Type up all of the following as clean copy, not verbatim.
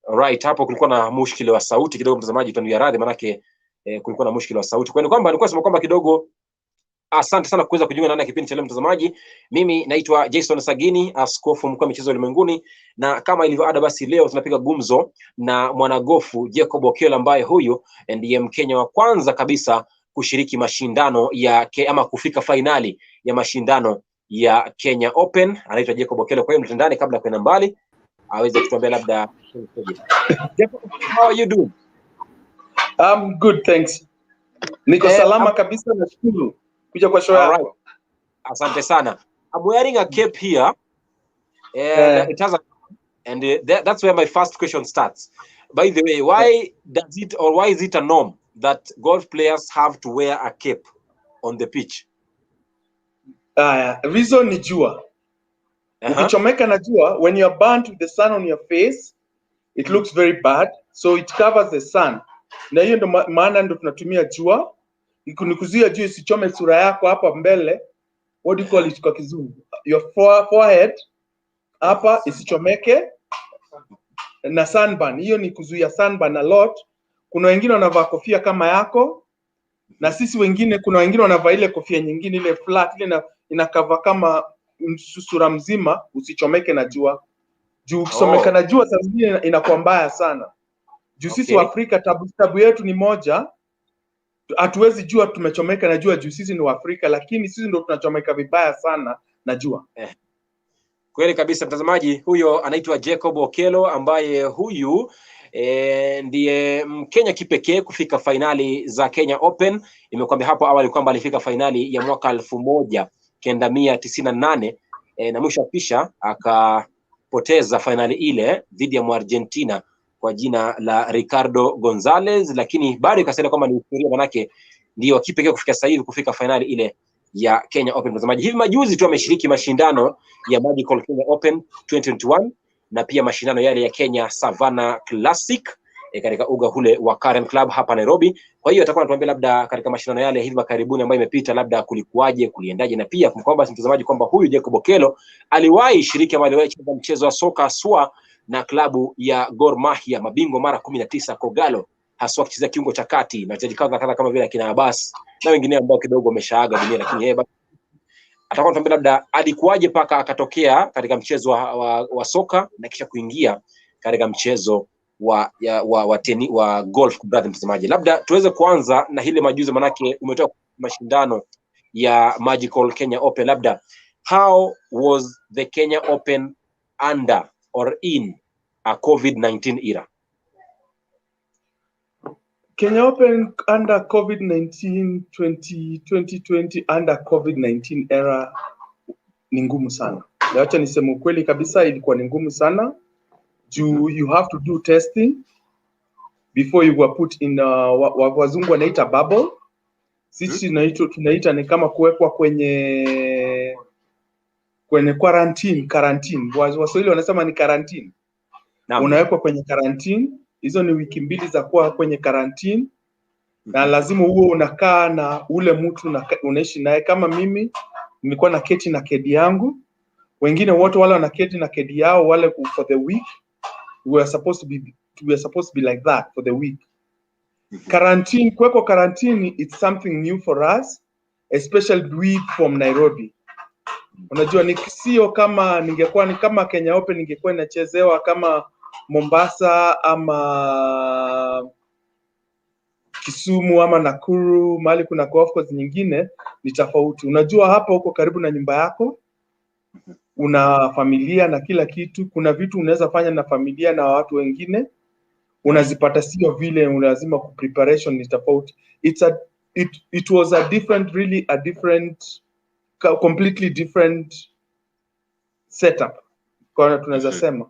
Right, hapo kulikuwa na mushkili wa sauti kidogo mtazamaji, tunuia radhi manake kulikuwa na mushkili wa sauti. Kwa hiyo kwamba nilikuwa nasema kwamba kidogo asante sana kuweza kujiunga na kipindi cha leo mtazamaji. Mimi naitwa Jason Sagini, askofu mkuu wa michezo ulimwenguni, na kama ilivyo ada basi leo tunapiga gumzo na mwanagofu Jacob Okello ambaye huyu ndiye Mkenya wa kwanza kabisa kushiriki mashindano ya ama kufika finali ya mashindano ya Kenya Open. Anaitwa Jacob Okello. Kwa hiyo mtandani, kabla kwenda mbali, aweze kutuambia labda Jacob, how are you doing? I'm good, thanks. Niko salama kabisa, nashukuru kuja kwa show yako. Asante sana. I'm wearing a cape here, and it has that's where my first question starts. By the way, why is it a norm that golf players have to wear a cape on the pitch? Reason ni jua. Ukichomeka na jua, when you're burnt with the sun on your face, it looks very bad, so it covers the sun. Na hiyo ndo maana ndo tunatumia jua. Nikuzuia jua isichome sura yako hapa mbele. What do you call it kwa kizungu? Your forehead hapa isichomeke na sunburn. Hiyo ni kuzuia sunburn a lot. Kuna wengine wanavaa kofia kama yako, na sisi wengine kuna wengine wanavaa ile kofia nyingine ile flat ile ina cover kama sura mzima, usichomeke na jua. Juu ukisomeka na jua saa zingine inakuwa mbaya sana. Juu sisi wa Afrika tabu yetu ni moja. Hatuwezi jua tumechomeka na jua juu sisi ni wa Afrika, lakini sisi ndio tunachomeka vibaya sana na jua. Kweli kabisa mtazamaji, huyo anaitwa Jacob Okello ambaye huyu ndiye Mkenya kipekee kufika finali za Kenya Open. Nimekwambia hapo awali kwamba alifika finali ya mwaka 1998 na mwisho kisha akapoteza finali ile dhidi ya Argentina kwa jina la Ricardo Gonzalez, lakini bado ikasalia kwamba ni historia, manake ndio kipekee kufika sasa hivi kufika finali ile ya Kenya Open. Mtazamaji, hivi majuzi tu ameshiriki mashindano ya Magical Kenya Open 2021 na pia mashindano yale ya Kenya Savannah Classic katika uga ule wa Karen Club hapa Nairobi. Kwa hiyo atakuwa anatuambia labda katika mashindano yale hivi karibuni ambayo imepita labda kulikuwaje, kuliendaje, na pia kumkwamba mtazamaji kwamba huyu Jacob Okello aliwahi shiriki ama aliwahi kucheza mchezo wa soka SWA na klabu ya Gor Mahia, mabingwa mara 19 Kogalo, haswa akichezea kiungo cha kati na wachezaji kadha kama vile akina Abbas na wengine ambao kidogo wameshaaga dunia, lakini yeye atakuwa anatuambia labda alikuwaje paka akatokea katika mchezo wa soka na kisha kuingia katika mchezo wa golf. Brother mtazamaji, labda tuweze kuanza na hile majuzi, manake umetoka mashindano ya Magical Kenya Open. Labda how was the Kenya Open under or in a COVID-19 era? Kenya Open under COVID-19 2020 under COVID-19 era ni ngumu sana. Acha niseme ukweli kabisa, ilikuwa ni ngumu sana. You have to do testing before you were put in wazungu wanaita bubble. Sisi tunaita ni kama kuwekwa kwenye quarantine. Waswahili wanasema ni quarantine. Unawekwa kwenye quarantine. Hizo ni wiki 2 za kuwa kwenye quarantine. Na lazima uwe unakaa na ule mtu unaishi naye. Kama mimi nilikuwa na keti na kedi yangu, wengine wote wale wana keti na kedi yao wale for the week. We were supposed to be like that for the week. Quarantine, kuwekwa quarantine, it's something new for us, especially we from Nairobi. Unajua ni sio kama ningekuwa ni kama Kenya Open ningekuwa inachezewa kama Mombasa ama Kisumu ama Nakuru, mahali kuna golf course nyingine ni tofauti. Unajua hapa uko karibu na nyumba yako, una familia na kila kitu. Kuna vitu unaweza fanya na familia na watu wengine unazipata, sio vile lazima preparation ni tofauti. It was a completely different setup kwa tunaweza sema.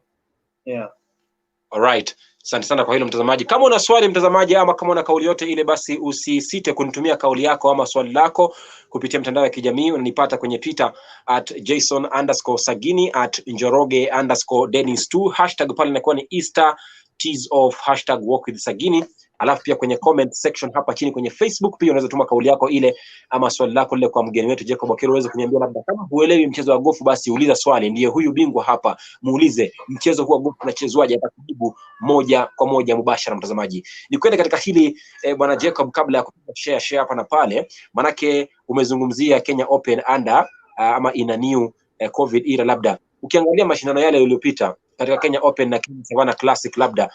Alright, asante sana kwa hilo mtazamaji. Kama una swali mtazamaji, ama kama una kauli yote ile, basi usisite kunitumia kauli yako ama swali lako kupitia mtandao wa kijamii. Unanipata kwenye Twitter @Jason_Sagini, @Njoroge_Dennis2, hashtag pale inakuwa ni Easter Teas of #WalkWithSagini, alafu pia kwenye comment section hapa chini kwenye Facebook pia unaweza tuma kauli yako ile ama swali lako lile kwa mgeni wetu Jacob Okello, uweze kuniambia labda kama huelewi mchezo wa gofu, basi uliza swali, ndiye huyu bingwa hapa, muulize mchezo huu wa gofu unachezwaje, atakujibu moja kwa moja mubashara. Mtazamaji, ni kwenda katika hili bwana Jacob, kabla ya kupiga share hapa na pale, manake umezungumzia Kenya Open under ama in a new COVID era, labda ukiangalia mashindano yale yaliyopita katika Kenya Open na Kenya Savannah Classic, labda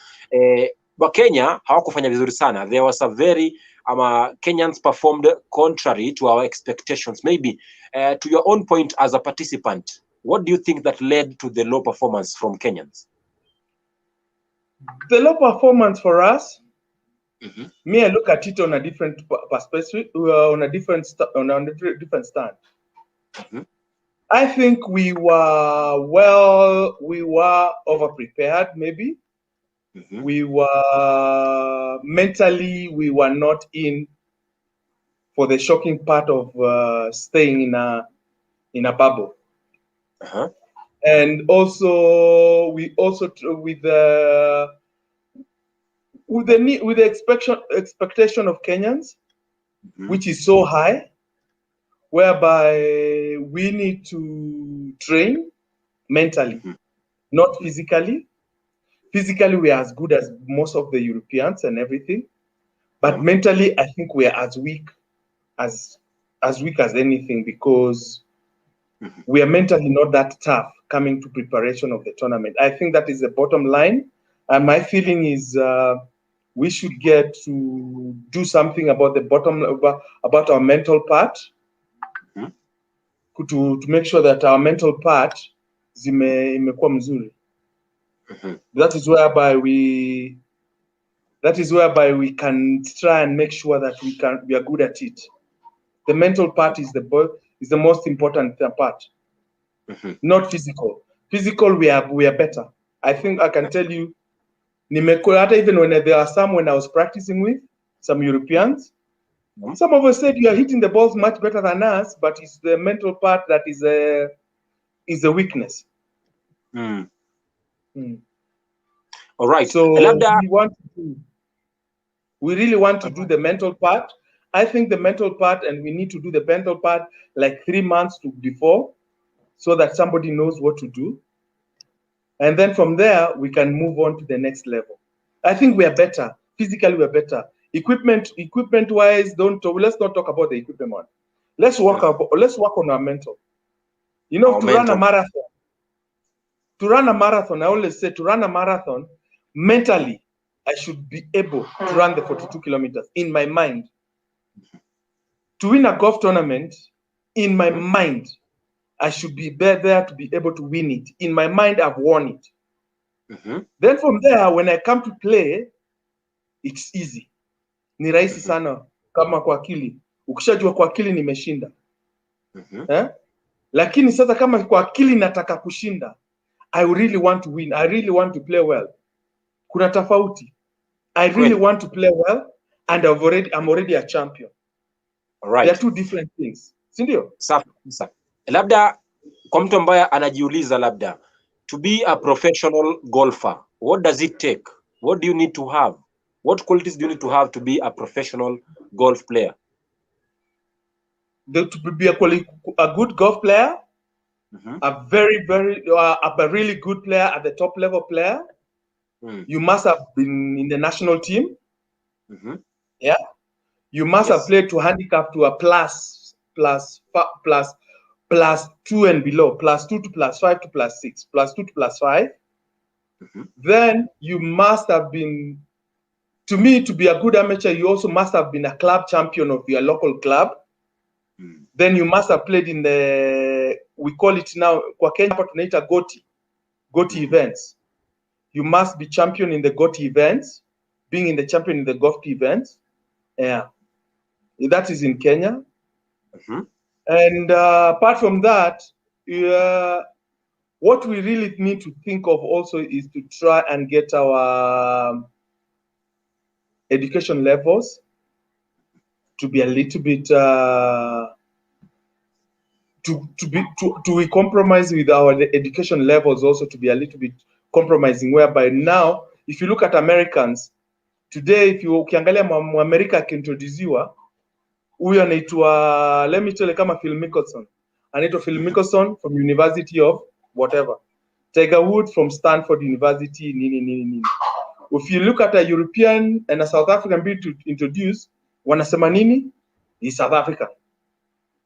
wa Kenya hawakufanya vizuri sana. There was a very Kenyans performed contrary to our expectations. Maybe to your own point as a participant, what do you think that led to the low performance from Kenyans? The low performance for us, me, I look at it on a different perspective, on a different stand. I think we were over-prepared, maybe. We were mentally, we were not in for the shocking part of staying in a bubble. And also, we also with the expectation of Kenyans, which is so high, whereby we need to train mentally, not physically. Physically, we are as good as most of the Europeans and everything, but mentally, I think we are as weak as anything, because we are mentally not that tough coming to preparation of the tournament. I think that is the bottom line, and my feeling is we should get to do something about about our mental part, to make sure that our mental part imekuwa mzuri. That is whereby we can try and make sure that we are good at it. The mental part is the most important part, not physical. Physical, we are better. I think I can tell you, even when there are some, when I was practicing with some Europeans, some of us said you are hitting the balls much better than us, but it's the mental part that is a weakness. All right. So we really want to do the mental part. I think the mental part, and we need to do the mental part like 3 months before, so that somebody knows what to do. And then from there, we can move on to the next level. I think we are better. Physically, we are better. Equipment-wise, let's not talk about the equipment one. Let's work on our mental. You know, run a marathon. To run a marathon, I always say, to run a marathon, mentally, I should be able to run the 42 kilometers in my mind. To win a golf tournament, in my mind, I should be there to be able to win it. In my mind, I've won it. Then from there, when I come to play, it's easy. Ni rahisi sana kama kwa akili. Ukishajua kwa akili nimeshinda. Lakini sasa kama kwa akili nataka kushinda, I really want to win. I really want to play well. Kuna tofauti. I really want to play well, and I'm already a champion. All right. They are two different things. Sindio? Safi. Labda kwa mtu ambaye anajiuliza, labda to be a professional golfer, what does it take? What do you need to have? What qualities do you need to have to be a professional golf player? To be a good golf player, a really good player, at the top level player. You must have been in the national team. Yeah. You must have played to handicap to a plus 2 and below, +2 to +5 to +6, +2 to +5. Then you must have been, to me, to be a good amateur, you also must have been a club champion of your local club. Then you must have played in we call it now, kwa Kenya tunaita GOTY events. You must be champion in the GOTY events, being in the champion in the GOTY events. Yeah, that is in Kenya. And apart from that, what we really need to think of also is to try and get our education levels to be a little bit to compromise with our education levels, also to be a little bit compromising, whereby now, if you look at Americans, Today if you ukiangalia America akiintroduciwa, huyo anaitwa, let me tell you, kama Phil Mickelson. Anaitwa Phil Mickelson from University of whatever. Tiger Woods from Stanford University, nini. If you look at a European and a South African bill to introduce, wanasema nini? Is South Africa.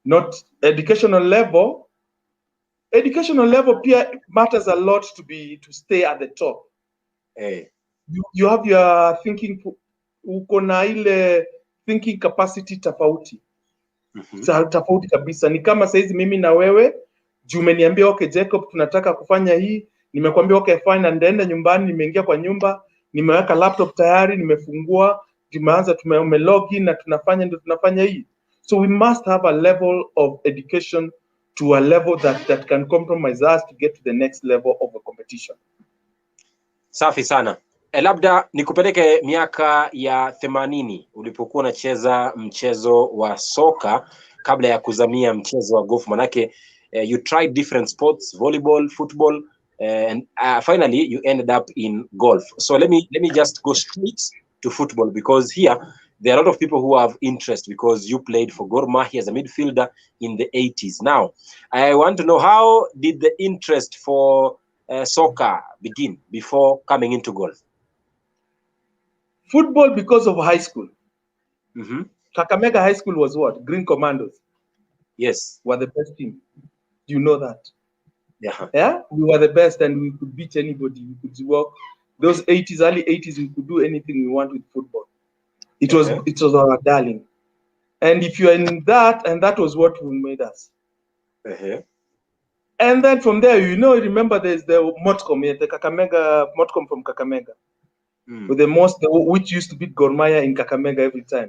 Not educational level. Educational level pia matters a lot to stay at the top. Hey. You have your thinking, uko na ile thinking capacity tofauti. Tofauti kabisa. Ni kama saizi mimi na wewe, juu umeniambia okay Jacob tunataka kufanya hii, nimekwambia okay fine, ndaenda nyumbani, nimeingia kwa nyumba, nimeweka laptop tayari, nimefungua, tumeanza login na tunafanya hii. So we must have a level of education to a level that can compromise us to get to the next level of a competition. Safi sana. Labda nikupeleke miaka ya 80 ulipokuwa unacheza mchezo wa soka kabla ya kuzamia mchezo wa golf, manake you tried different sports, volleyball, football, and finally you ended up in golf. So let me just go straight to football, because here there are a lot of people who have interest because you played for Gor Mahia as a midfielder in the 80s. Now, I want to know, how did the interest for soccer begin before coming into golf? Football because of high school. Kakamega High School was what? Green Commandos. Yes. Were the best team. You know that. Yeah. Yeah? We were the best and we could beat anybody. We could work. Those 80s, early 80s, we could do anything we want with football. It was our darling. And if you're in that, and that was what made us. And then from there, remember there's the Motcom, the Kakamega, Motcom from Kakamega. With which used to beat Gor Mahia in Kakamega every time,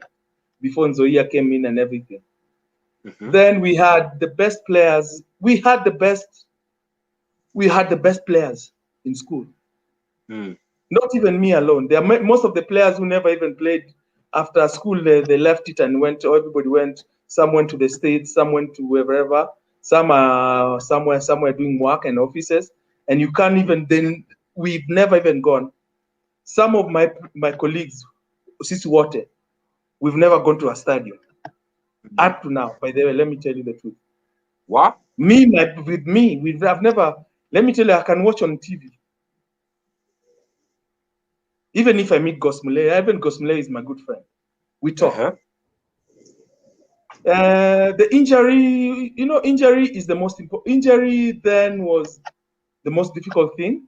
before Nzoia came in and everything. Then we had the best players. We had the best players in school. Not even me alone. There are most of the players who never even played after school. They left it and went. Everybody went. Some went to the States. Some went to wherever. Some are somewhere doing work and offices. And you can't even. Then we've never even gone. Some of my colleagues, Sisi Wote, we've never gone to a stadium. Up to now, by the way, let me tell you the truth. What? I've never, let me tell you, I can watch on TV. Even if I meet Gosmule, even Gosmule is my good friend. We talk. The injury, injury is the most important. Injury then was the most difficult thing.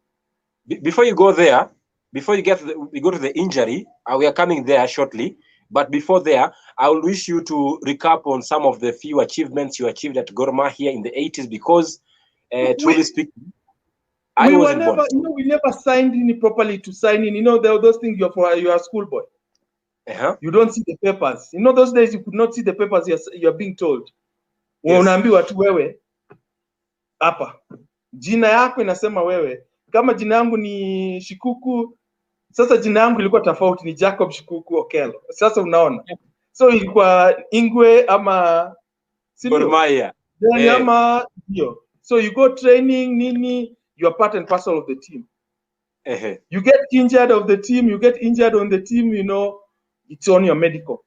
Before you go there, before we go to the injury, we are coming there shortly. But before there, I will wish you to recap on some of the few achievements you achieved at Gor Mahia in the 80s, because truly speaking, I wasn't born. We never signed in properly to sign in. Those things you're a schoolboy. You don't see the papers. Those days you could not see the papers. You're being told. Unaambiwa tu wewe hapa. Jina yako inasema wewe. Kama jina yangu ni Shikuku, sasa jina yangu ilikuwa tofauti, ni Jacob Shikuku Okello. Sasa unaona. So ilikuwa Ingwe ama Gor Mahia. Ama hiyo. So you go training, nini, you are part and parcel of the team. You get injured on the team, it's on your medical.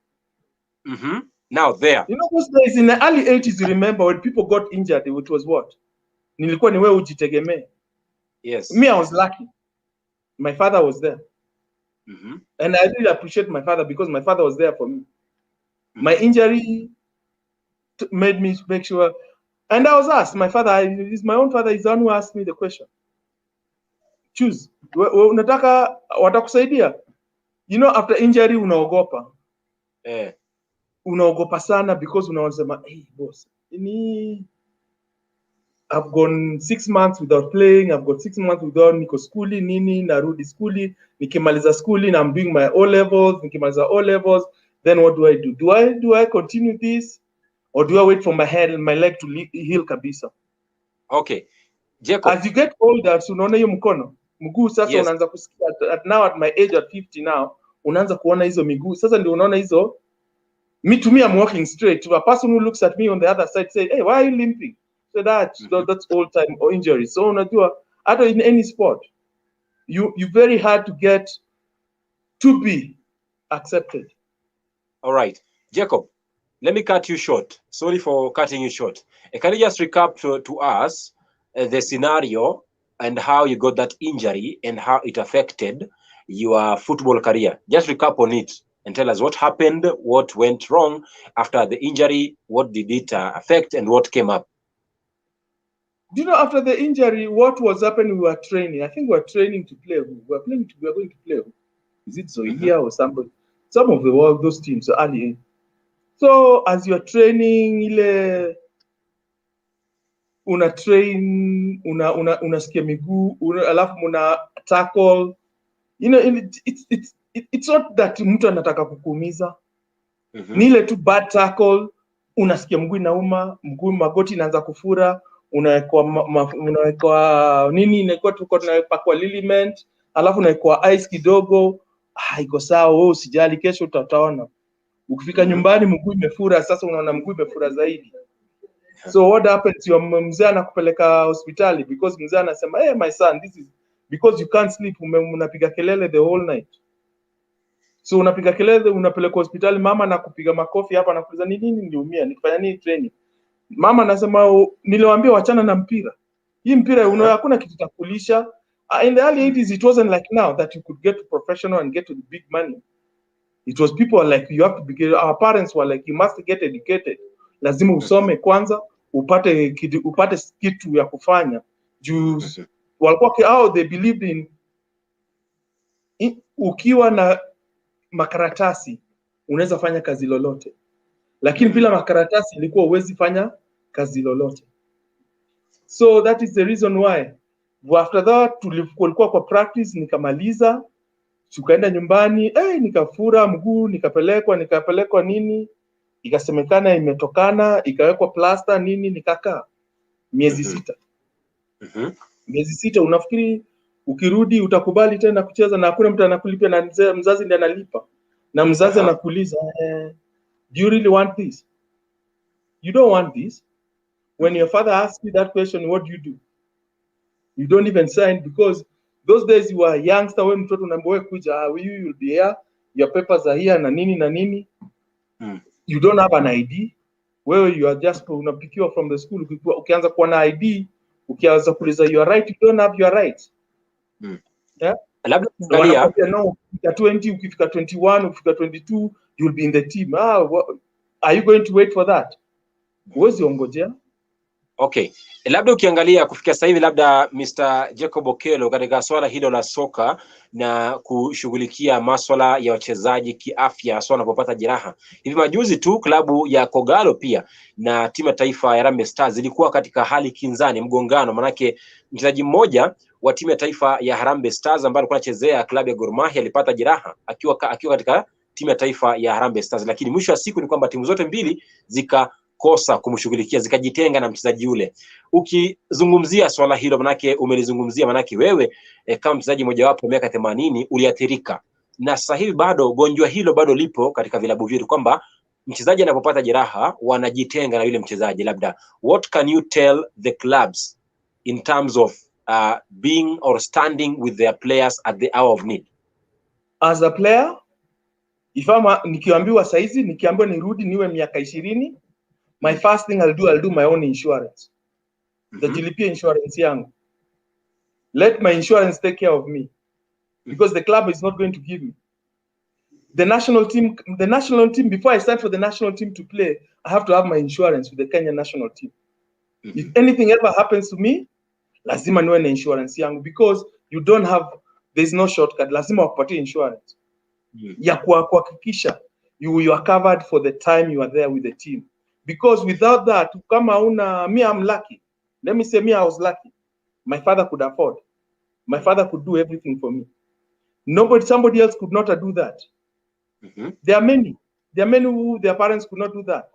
Now there. Those days in the early 80s, you remember when people got injured, it was what? Nilikuwa ni wewe ujitegemee. Yes. Me, I was lucky. My father was there. And I really appreciate my father because my father was there for me. My injury made me make sure. And I was asked, my own father is the one who asked me the question. Choose. Unataka watakusaidia. After injury unaogopa. Unaogopa sana because unasema, hey boss, I've gone 6 months without playing. I've got 6 months without niko skuli nini, narudi skuli, nikimaliza skuli, I'm doing my O levels, nikimaliza O levels, then what do I do? Do I continue this, or do I wait for my leg to heal kabisa? Okay. Jacob, as you get older, so unaona hiyo mguu sasa unaanza kusikia now at my age at 50 now, unaanza kuona hizo miguu. Sasa ndio unaona hizo, to me I'm walking straight. To a person who looks at me on the other side say, hey, why are you limping? So that's old time or injury. So unajua, hata in any sport, you very hard to be accepted. All right, Jacob, let me cut you short. Sorry for cutting you short. Can you just recap to us the scenario and how you got that injury and how it affected your football career? Just recap on it and tell us what happened, what went wrong after the injury, what did it affect, and what came up. Do you know, after the injury, what was happening? We were training. I think we were training to play. We were going to play. Is it Zoya or somebody? Some of those teams early. So as you're training, una train, unasikia miguu, alafu muna tackle. You know, it's not that mtu anataka kukuumiza. Ni ile tu bad tackle, unasikia mguu inauma, mguu magoti inaanza kufura, unawekwa nini, inakuwa tuko tunapakwa liliment, alafu unawekwa ice kidogo, iko sawa, wewe usijali, kesho utaona. Ukifika nyumbani mguu imefura, sasa unaona mguu imefura zaidi. So what happens, your mzee anakupeleka hospitali because mzee anasema, hey my son, this is because you can't sleep, unapiga kelele the whole night. So unapiga kelele, unapeleka hospitali, mama anakupiga makofi hapa, anakuuliza ni nini niliumia, nikifanya nini training. Mama anasema niliwaambia wachana na mpira. Hii mpira hakuna kitu cha kulisha. In the early 80s it wasn't like now that you could get to professional and get to the big money. It was people like you have to be, our parents were like you must get educated. Lazima usome kwanza, upate kitu ya kufanya. Juu walikuwa how they believed in ukiwa na makaratasi unaweza fanya kazi lolote. Lakini bila makaratasi ilikuwa huwezi fanya kazi lolote. So that is the reason why after that tulikuwa kwa practice, nikamaliza, tukaenda nyumbani, nikafura mguu, nikapelekwa nini, ikasemekana imetokana, ikawekwa plaster nini, nikakaa miezi 6. Miezi 6, unafikiri ukirudi utakubali tena kucheza na hakuna mtu anakulipa, na mzazi ndiye analipa, na mzazi anakuuliza do you really want this? You don't want this. When your father asks you that question, what do? You don't even sign, because those days you were youngster, when mtoto unaambiwa kuja, you will be here, your papers are here na nini na nini. You don't have an ID. Wewe you are just unapikiwa from the school. Ukianza kuwa na ID, ukianza kuuliza your right, you don't have your right. Yeah? Labda no, ukifika 20, ukifika 21, ukifika 22, you'll be in the team. Are you going to wait for that? Huwezi ongojea. Okay, labda ukiangalia kufikia sasa hivi, labda Mr. Jacob Okello, katika swala hilo la soka na kushughulikia masuala ya wachezaji kiafya swala wanapopata jeraha. Hivi majuzi tu klabu ya Kogalo pia na timu ya taifa ya Harambee Stars ilikuwa katika hali kinzani, mgongano, manake mchezaji mmoja wa timu ya taifa ya Harambee Stars ambaye alikuwa anachezea klabu ya Gor Mahia alipata jeraha akiwa katika timu ya taifa ya Harambee Stars, lakini mwisho wa siku ni kwamba timu zote mbili zikakosa kumshughulikia, zikajitenga na mchezaji yule. Ukizungumzia swala hilo, manake umelizungumzia, manake wewe kama mchezaji mojawapo miaka 80 uliathirika, na sasa hivi bado gonjwa hilo bado lipo katika vilabu vyetu, kwamba mchezaji anapopata jeraha wanajitenga na yule mchezaji. Labda what can you tell the clubs in terms of being or standing with their players at the hour of need? As a player, nikiambiwa saizi, nikiambiwa nirudi niwe miaka 20, my first thing I'll do my own insurance. Tajilipia insurance yangu. Let my insurance take care of me, because the club is not going to give me. The national team, before I start for the national team to play, I have to have my insurance with the Kenya national team. If anything ever happens to me, lazima niwe na insurance yangu, because there's no shortcut. Lazima wakupatie insurance ya kuhakikisha you are covered for the time you are there with the team. Because without that, me, I'm lucky. Let me say, I was lucky. My father could afford. My father could do everything for me. Somebody else could not do that. There are many who their parents could not do that.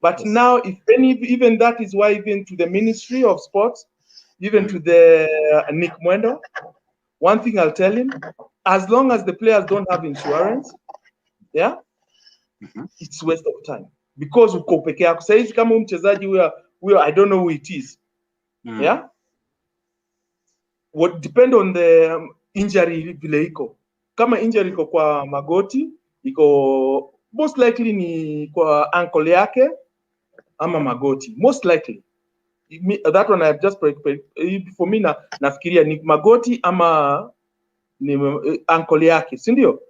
But now, even that is why, even to the Ministry of Sports, even to the Nick Mwendo, one thing I'll tell him, as long as the players don't have insurance, it's waste of time. Because uko peke yako. Saizi kama mchezaji huyo, I don't know who it is. What depend on the injury vile iko. Kama injury iko kwa magoti, iko most likely ni kwa ankle yake ama magoti, most likely. That one I have just for me nafikiria ni magoti ama ni ankle yake, si ndio?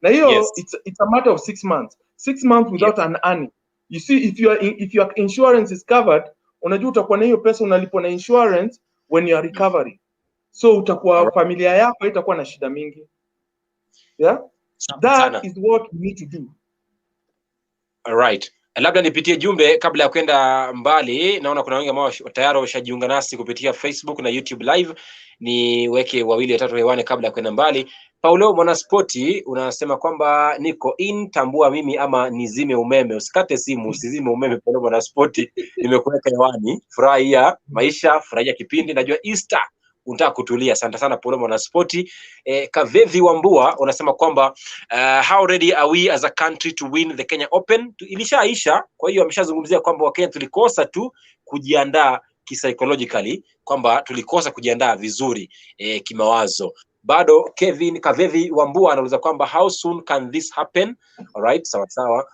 Na hiyo Yes. it's a matter of 6 months. 6 months without an earning. You see, if your insurance is covered, unajua utakuwa na hiyo pesa unalipwa na insurance when you are recovering. So utakuwa familia yako itakuwa na shida mingi. Yeah? That is what we need to do. All right. Labda nipitie jumbe kabla ya kwenda mbali. Naona kuna wengi ambao tayari washajiunga nasi kupitia Facebook na YouTube live. Niweke wawili watatu hewani kabla ya kwenda mbali. Paulo Mwanaspoti unasema kwamba niko in, tambua mimi ama nizime umeme. Usikate simu, usizime umeme. Paulo Mwanaspoti, nimekuweka hewani. Furahia maisha, furahia kipindi. Najua Easter unataka kutulia. Asante sana Paulo Mwanaspoti. Kavevi Wambua unasema kwamba how ready are we as a country to win the Kenya Open? Ilishaisha, kwa hiyo ameshazungumzia kwamba Wakenya tulikosa tu kujiandaa psychologically, kwamba tulikosa kujiandaa vizuri kimawazo. Bado Kavevi Wambua anauliza kwamba how soon can this happen? Alright, sawa sawa.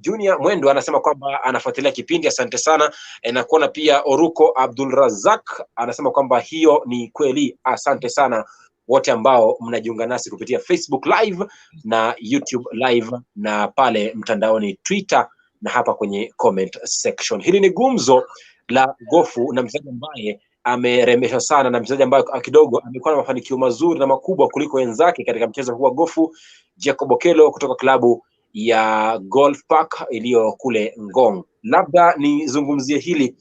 Junior Mwendo anasema kwamba anafuatilia kipindi, asante sana. Na kuona pia Oruko Abdul Razak anasema kwamba hiyo ni kweli, asante sana wote ambao mnajiunga nasi kupitia Facebook live na YouTube live na pale mtandaoni Twitter na hapa kwenye comment section. Hili ni gumzo la gofu na mchezaji ambaye amerembeshwa sana na mchezaji ambaye kidogo amekuwa na mafanikio mazuri na makubwa kuliko wenzake katika mchezo huu wa gofu, Jacob Okello kutoka klabu ya Golf Park iliyo kule Ngong. Labda nizungumzie hili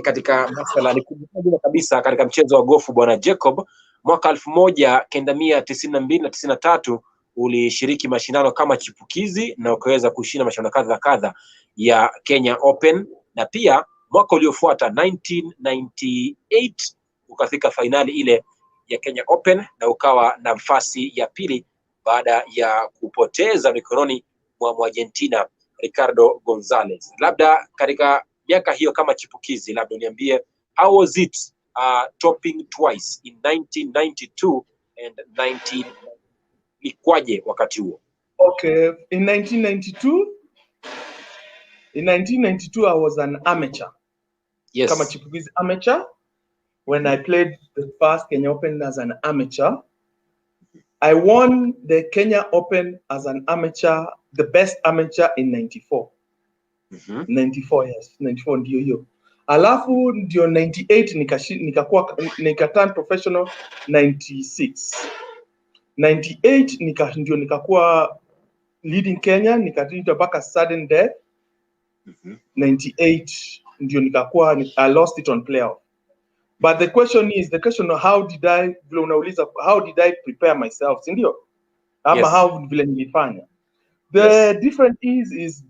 katika masala ni kubwa kabisa katika mchezo wa gofu. Bwana Jacob, mwaka 1992 na 93 ulishiriki mashindano kama chipukizi na ukaweza kushinda mashindano kadha ya Kenya Open, na pia mwaka uliofuata 1998 ukafika fainali ile ya Kenya Open na ukawa nafasi ya pili baada ya kupoteza mikononi mwa Argentina Ricardo Gonzalez. Labda katika miaka hiyo kama chipukizi, labda niambie how was it topping twice in 1992 and 19 ikwaje wakati huo? Okay, in 1992 I was an amateur. Yes. Kama chipukizi amateur. When I played the first Kenya Open as an amateur, I won the Kenya Open as an amateur, the best amateur in 94. 94, yes, 94 ndio hiyo. Alafu ndio 98 nikaturn professional 96. 98 ndio nikakuwa leading Kenya, nikaitwa mpaka sudden death. 98 ndio nikakuwa I lost it on playoff. But the question how did I prepare myself, ndio? Ama Yes. how vile nilifanya. The difference is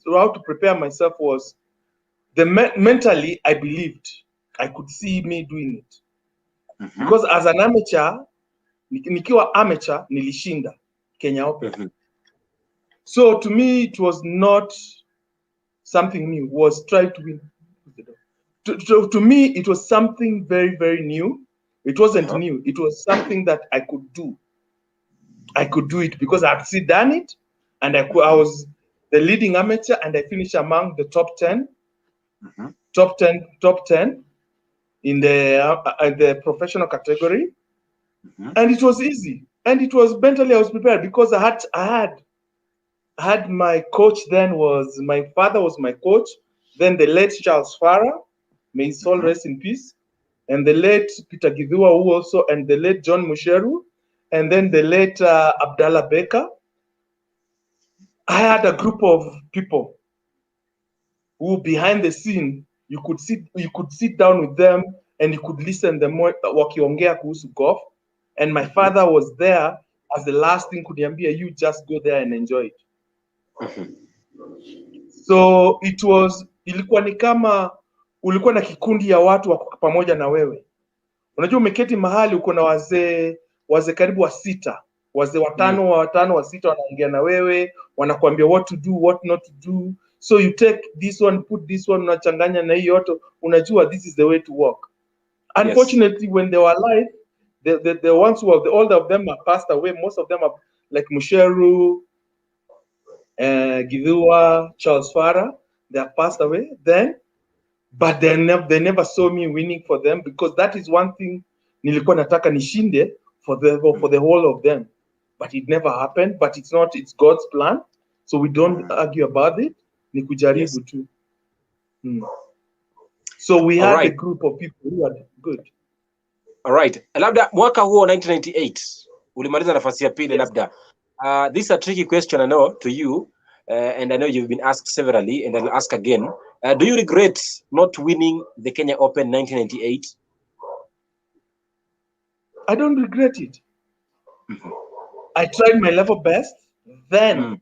how to prepare myself was mentally I believed I could see me doing it. Because as an amateur, nikiwa amateur nilishinda Kenya Open. So to me it was not something new, was try to win. To me it was something very, very new. It wasn't new. It was something that I could do. I could do it because I had done it, and I was the leading amateur, and I finished among the top 10. Top 10 in the professional category. And it was easy. And it was mentally I was prepared because I had my coach then my father was my coach. Then the late Charles Farah, may his soul rest in peace. And the late Peter Gidhua, who also, and the late John Musheru, and then the late Abdallah Baker. I had a group of people who behind the scene, you could sit down with them and you could listen them wakiongea kuhusu golf. And my father was there as the last thing kuniambia, you just go there and enjoy it. So ilikuwa ni kama ulikuwa na kikundi ya watu wako pamoja na wewe. Unajua umeketi mahali uko na wazee karibu wasita, wazee watano wasita wanaongea na wewe, wanakuambia what to do, what not to do. So you take this one, put this one, unachanganya na hiyo yote, unajua this is the way to work. Unfortunately, when they were alive, the ones who are the older of them are passed away. Most of them are like Musheru, Gidua, Charles Farah, they have passed away then, but they never saw me winning for them, because that is one thing nilikuwa nataka nishinde for the whole of them, but it never happened. But it's God's plan, so we don't argue about it. Ni kujaribu tu. So we had a group of people who are good. All right. Labda mwaka huo 1998 ulimaliza nafasi ya pili. Labda this is a tricky question, I know, to you, and I know you've been asked severally, and I'll ask again. Do you regret not winning the Kenya Open 1998? I don't regret it. I tried my level best then,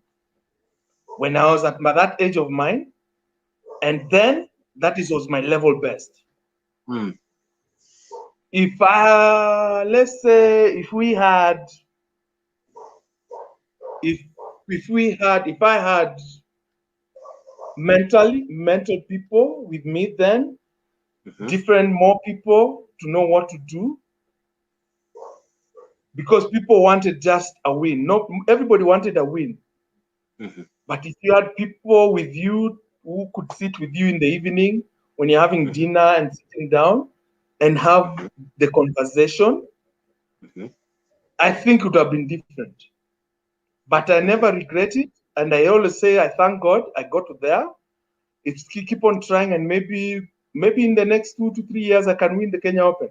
when I was at that age of mine, and then that was my level best. If let's say if I had mental people with me then, more people to know what to do, because people wanted just a win. Not everybody wanted a win. But if you had people with you who could sit with you in the evening when you're having dinner and sitting down and have the conversation, I think it would have been different. But I never regret it, and I always say I thank God I got there. It's keep on trying, and maybe in the next 2 to 3 years I can win the Kenya Open,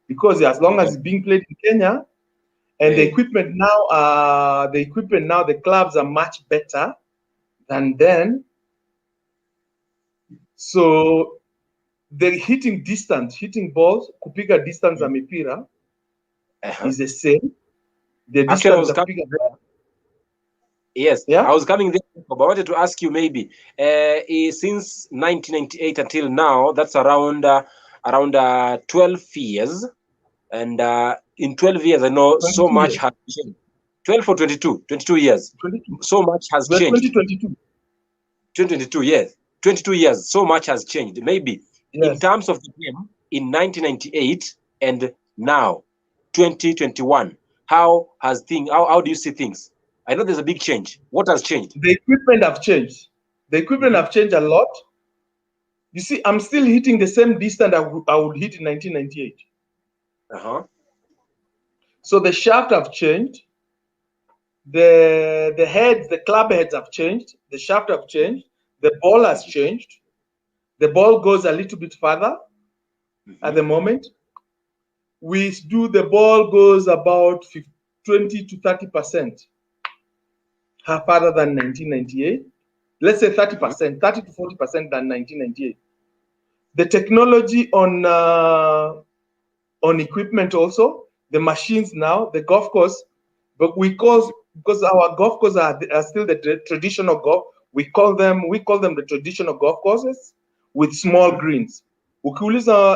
because as long as it's being played in Kenya, and the equipment now, the clubs are much better than then. So the hitting balls, kupiga distance ya mipira is the same. The distance ya kupiga. Yes, yeah? I was coming there, but I wanted to ask you maybe, since 1998 until now, that's around 12 years. And in 12 years, I know so much has changed. 12 or 22? 22 years. 22. So much has changed. 2022. 2022, yes. 22 years, so much has changed. Maybe in terms of the game in 1998 and now, 2021, how do you see things? I know there's a big change. What has changed? The equipment have changed. The equipment have changed a lot. You see, I'm still hitting the same distance I would hit in 1998. So the shaft have changed. The heads, the club heads have changed. The shaft have changed. The ball has changed. The ball goes a little bit further at the moment. The ball goes about 20 to 30% further than 1998. Let's say 30%, 30 to 40% than 1998. The technology on equipment also, the machines now, the golf course, but because our golf courses are still the traditional golf, we call them the traditional golf courses with small greens.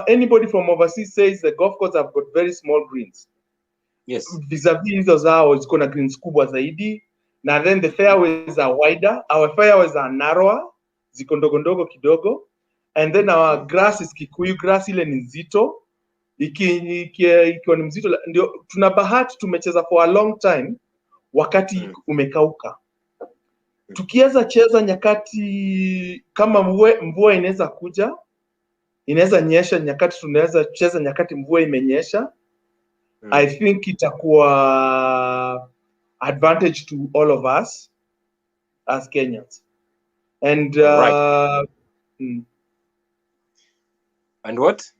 Anybody from overseas says the golf courses have got very small greens. Yes. Vis-a-vis hizo zao ziko na greens kubwa zaidi. Na then the fairways are wider. Our fairways are narrower, ziko ndogo ndogo kidogo. And then our grass is Kikuyu grass, ile ni nzito. Ikiwa ni mzito, ndio tuna bahati tumecheza for a long time wakati umekauka. Tukiweza cheza nyakati kama mvua inaweza kuja, inaweza nyesha nyakati, tunaweza cheza nyakati mvua imenyesha. I think itakuwa advantage to all of us as Kenyans. And and what?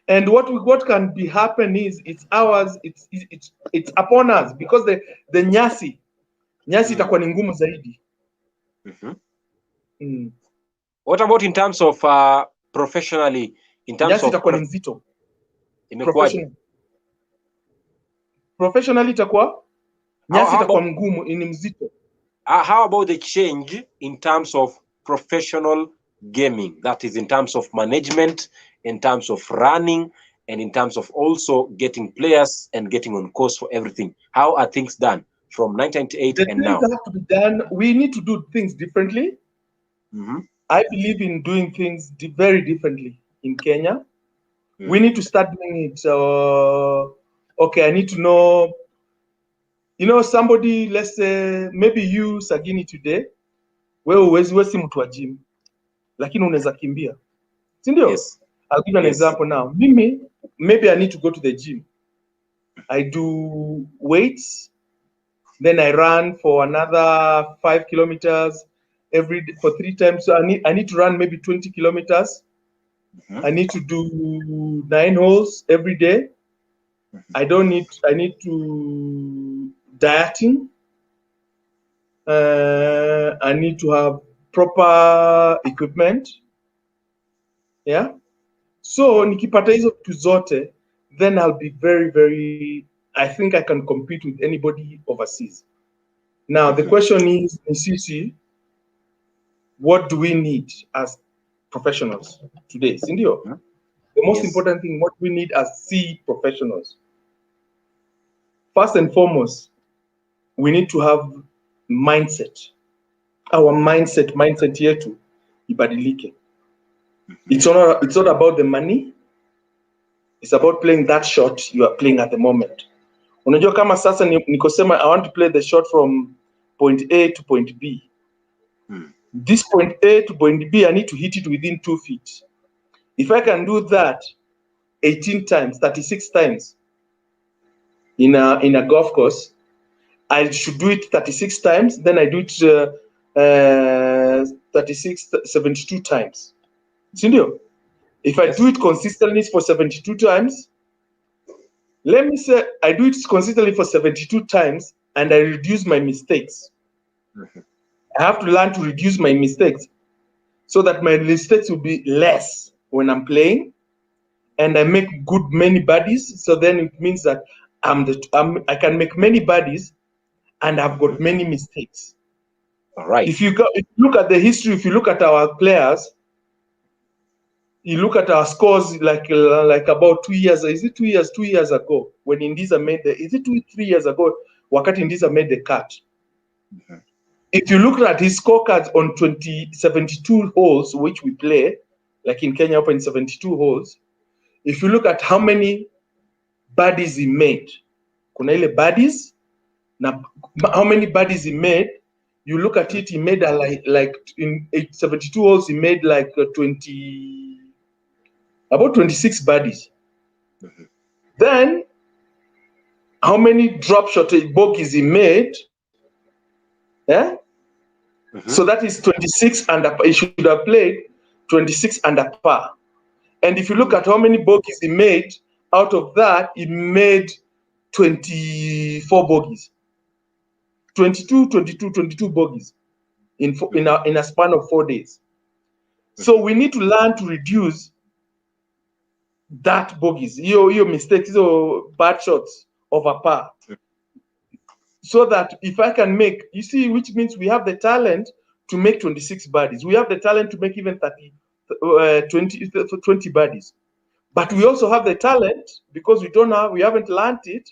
And what can be happen is it's ours. It's upon us, because the nyasi itakuwa ni ngumu zaidi. What about in terms of professionally? In terms nyasi itakuwa ni mzito. Professionally itakuwa nyasi itakuwa ngumu, ni mzito. How about the change in terms of professional gaming? That is in terms of management, in terms of running, and in terms of also getting players and getting on course for everything. How are things done from 1998 and now? The things have to be done. We need to do things differently. I believe in doing things very differently in Kenya. We need to start doing it. Okay, I need to know You know, somebody, let's say, maybe you, Sagini, today, wewe si mtu wa gym, lakini unaweza kimbia. Sindio? Yes. I'll give an example now. Maybe I need to go to the gym. I do weights, then I run for another 5 kilometers every day for 3 times. So I need to run maybe 20 kilometers. I need to do 9 holes every day. I need to dieting. I need to have proper equipment. Yeah. So nikipata hizo vitu zote, then I'll be very, very, I think I can compete with anybody overseas. Now the question is, Sisi, what do we need as professionals today? Sindio? The most important thing, what we need as C professionals. First and foremost, we need to have mindset. Our mindset yetu ibadilike. It's not about the money. It's about playing that shot you are playing at the moment. Unajua kama sasa nikosema I want to play the shot from point A to point B. This point A to point B, I need to hit it within 2 feet. If I can do that 18 times, 36 times in a golf course, I should do it 36 times. Then I do it 72 times. Sindio? If I do it consistently for 72 times, let me say I do it consistently for 72 times and I reduce my mistakes. I have to learn to reduce my mistakes so that my mistakes will be less when I'm playing and I make many birdies. So then it means that I can make many birdies and I've got many mistakes. All right. If you look at the history, if you look at our players, you look at our scores like about 2 years. Is it 2 years? 2 years ago when Indiza made is it 2 3 years ago? Wakati Indiza made the cut. If you look at his scorecards on 72 holes, which we play, like in Kenya Open 72 holes, if you look at how many birdies he made, kuna ile birdies, now how many birdies he made, you look at it, he made like in 72 holes, he made like about 26 birdies. Then how many drop shot bogeys he made? Yeah. So that is 26 under. He should have played 26 under par. And if you look at how many bogeys he made, out of that, he made 24 bogeys. 22 bogeys in a span of 4 days. So we need to learn to reduce that bogeys, your mistakes, your bad shots over par. So that if I can make, you see, which means we have the talent to make 26 birdies. We have the talent to make even 20 birdies. But we also have the talent, because we haven't learned it,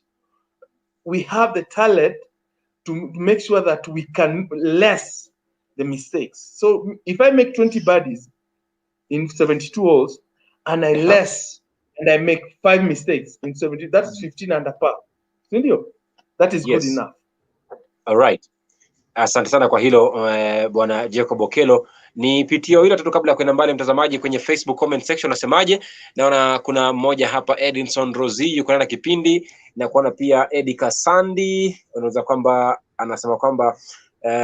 we have the talent to make sure that we can less the mistakes. So if I make 20 birdies in 72 holes and I less and I make 5 mistakes in 70, that's 15 under par. That is good enough. All right. Asante sana kwa hilo bwana Jacob Okello. Ni pitio hilo tu kabla ya kwenda mbali, mtazamaji, kwenye Facebook comment section nasemaje? Naona kuna mmoja hapa, Edinson Rosie yuko na kipindi, na kuona pia Eddie Kasandi unaweza kwamba anasema kwamba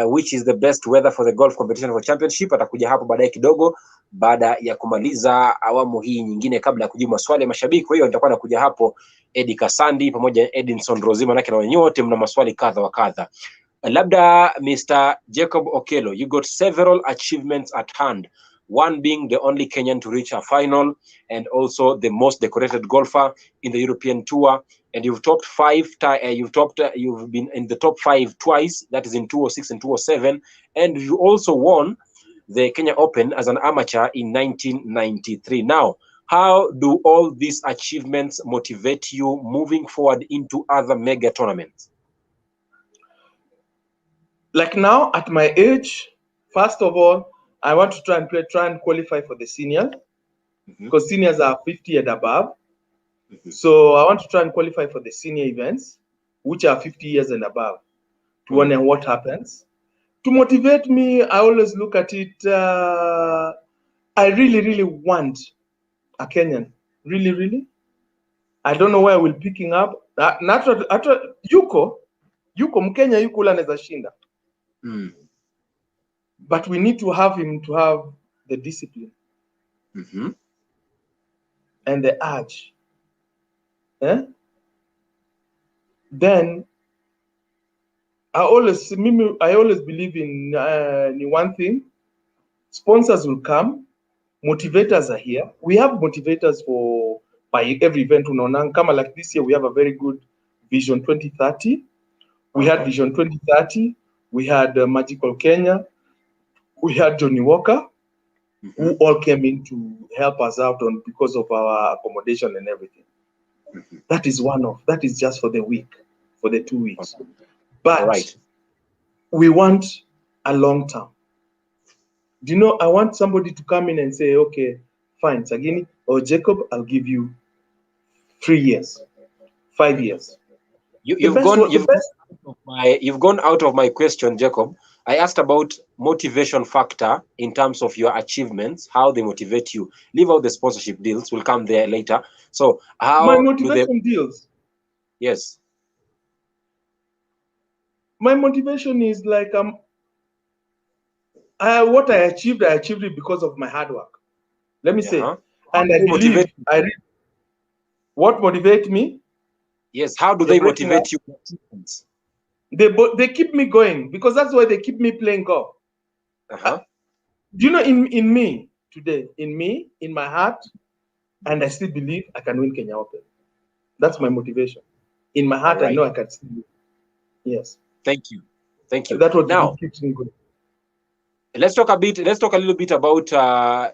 which is the best weather for the golf competition for championship. Atakuja hapo baadaye kidogo baada ya kumaliza awamu hii nyingine kabla ya kujibu maswali ya mashabiki. Kwa hiyo nitakuwa nakuja hapo Eddie Kasandi pamoja na Edinson Rosie, maana na nyote mna maswali kadha wa kadha. Labda Mr. Jacob Okello, you got several achievements at hand, one being the only Kenyan to reach a final and also the most decorated golfer in the European Tour, and you've topped you've been in the top 5 twice, that is in 2006 and 2007, and you also won the Kenya Open as an amateur in 1993. Now, how do all these achievements motivate you moving forward into other mega tournaments? Like now, at my age, first of all, I want to try and qualify for the seniors, because seniors are 50 and above. So I want to try and qualify for the senior events. which are 50 years and above, to wonder what happens. To motivate me, I always look at it, I really, really want a Kenyan. Really, really. I don't know where we're picking up. Yuko Mkenya yuko ule anaweza shinda. But we need to have him to have the discipline and the urge. Then I always believe in one thing. Sponsors will come. Motivators are here. We have motivators by every event. Kama like this year, we have a very good Vision 2030. We had Vision 2030. We had Magical Kenya. We had Johnny Walker, who all came in to help us out because of our accommodation and everything. That is just for the week, for the 2 weeks. But we want a long term. Do you know, I want somebody to come in and say, okay, fine, Sagini or Jacob, I'll give you 3 years, 5 years. You've gone out of my question, Jacob. I asked about motivation factor in terms of your achievements, how they motivate you. Leave out the sponsorship deals. We'll come there later. So how my motivation deals? Yes. My motivation is like what I achieved it because of my hard work. Let me say, and I believe what motivates me. Yes, how do they motivate you? They keep me going because that's why they keep me playing golf. Do you know, in me today, in my heart, and I still believe I can win Kenya Open. That's my motivation. In my heart, I know I can still win. Yes. Thank you. That's what now keeps me going. Let's talk a little bit about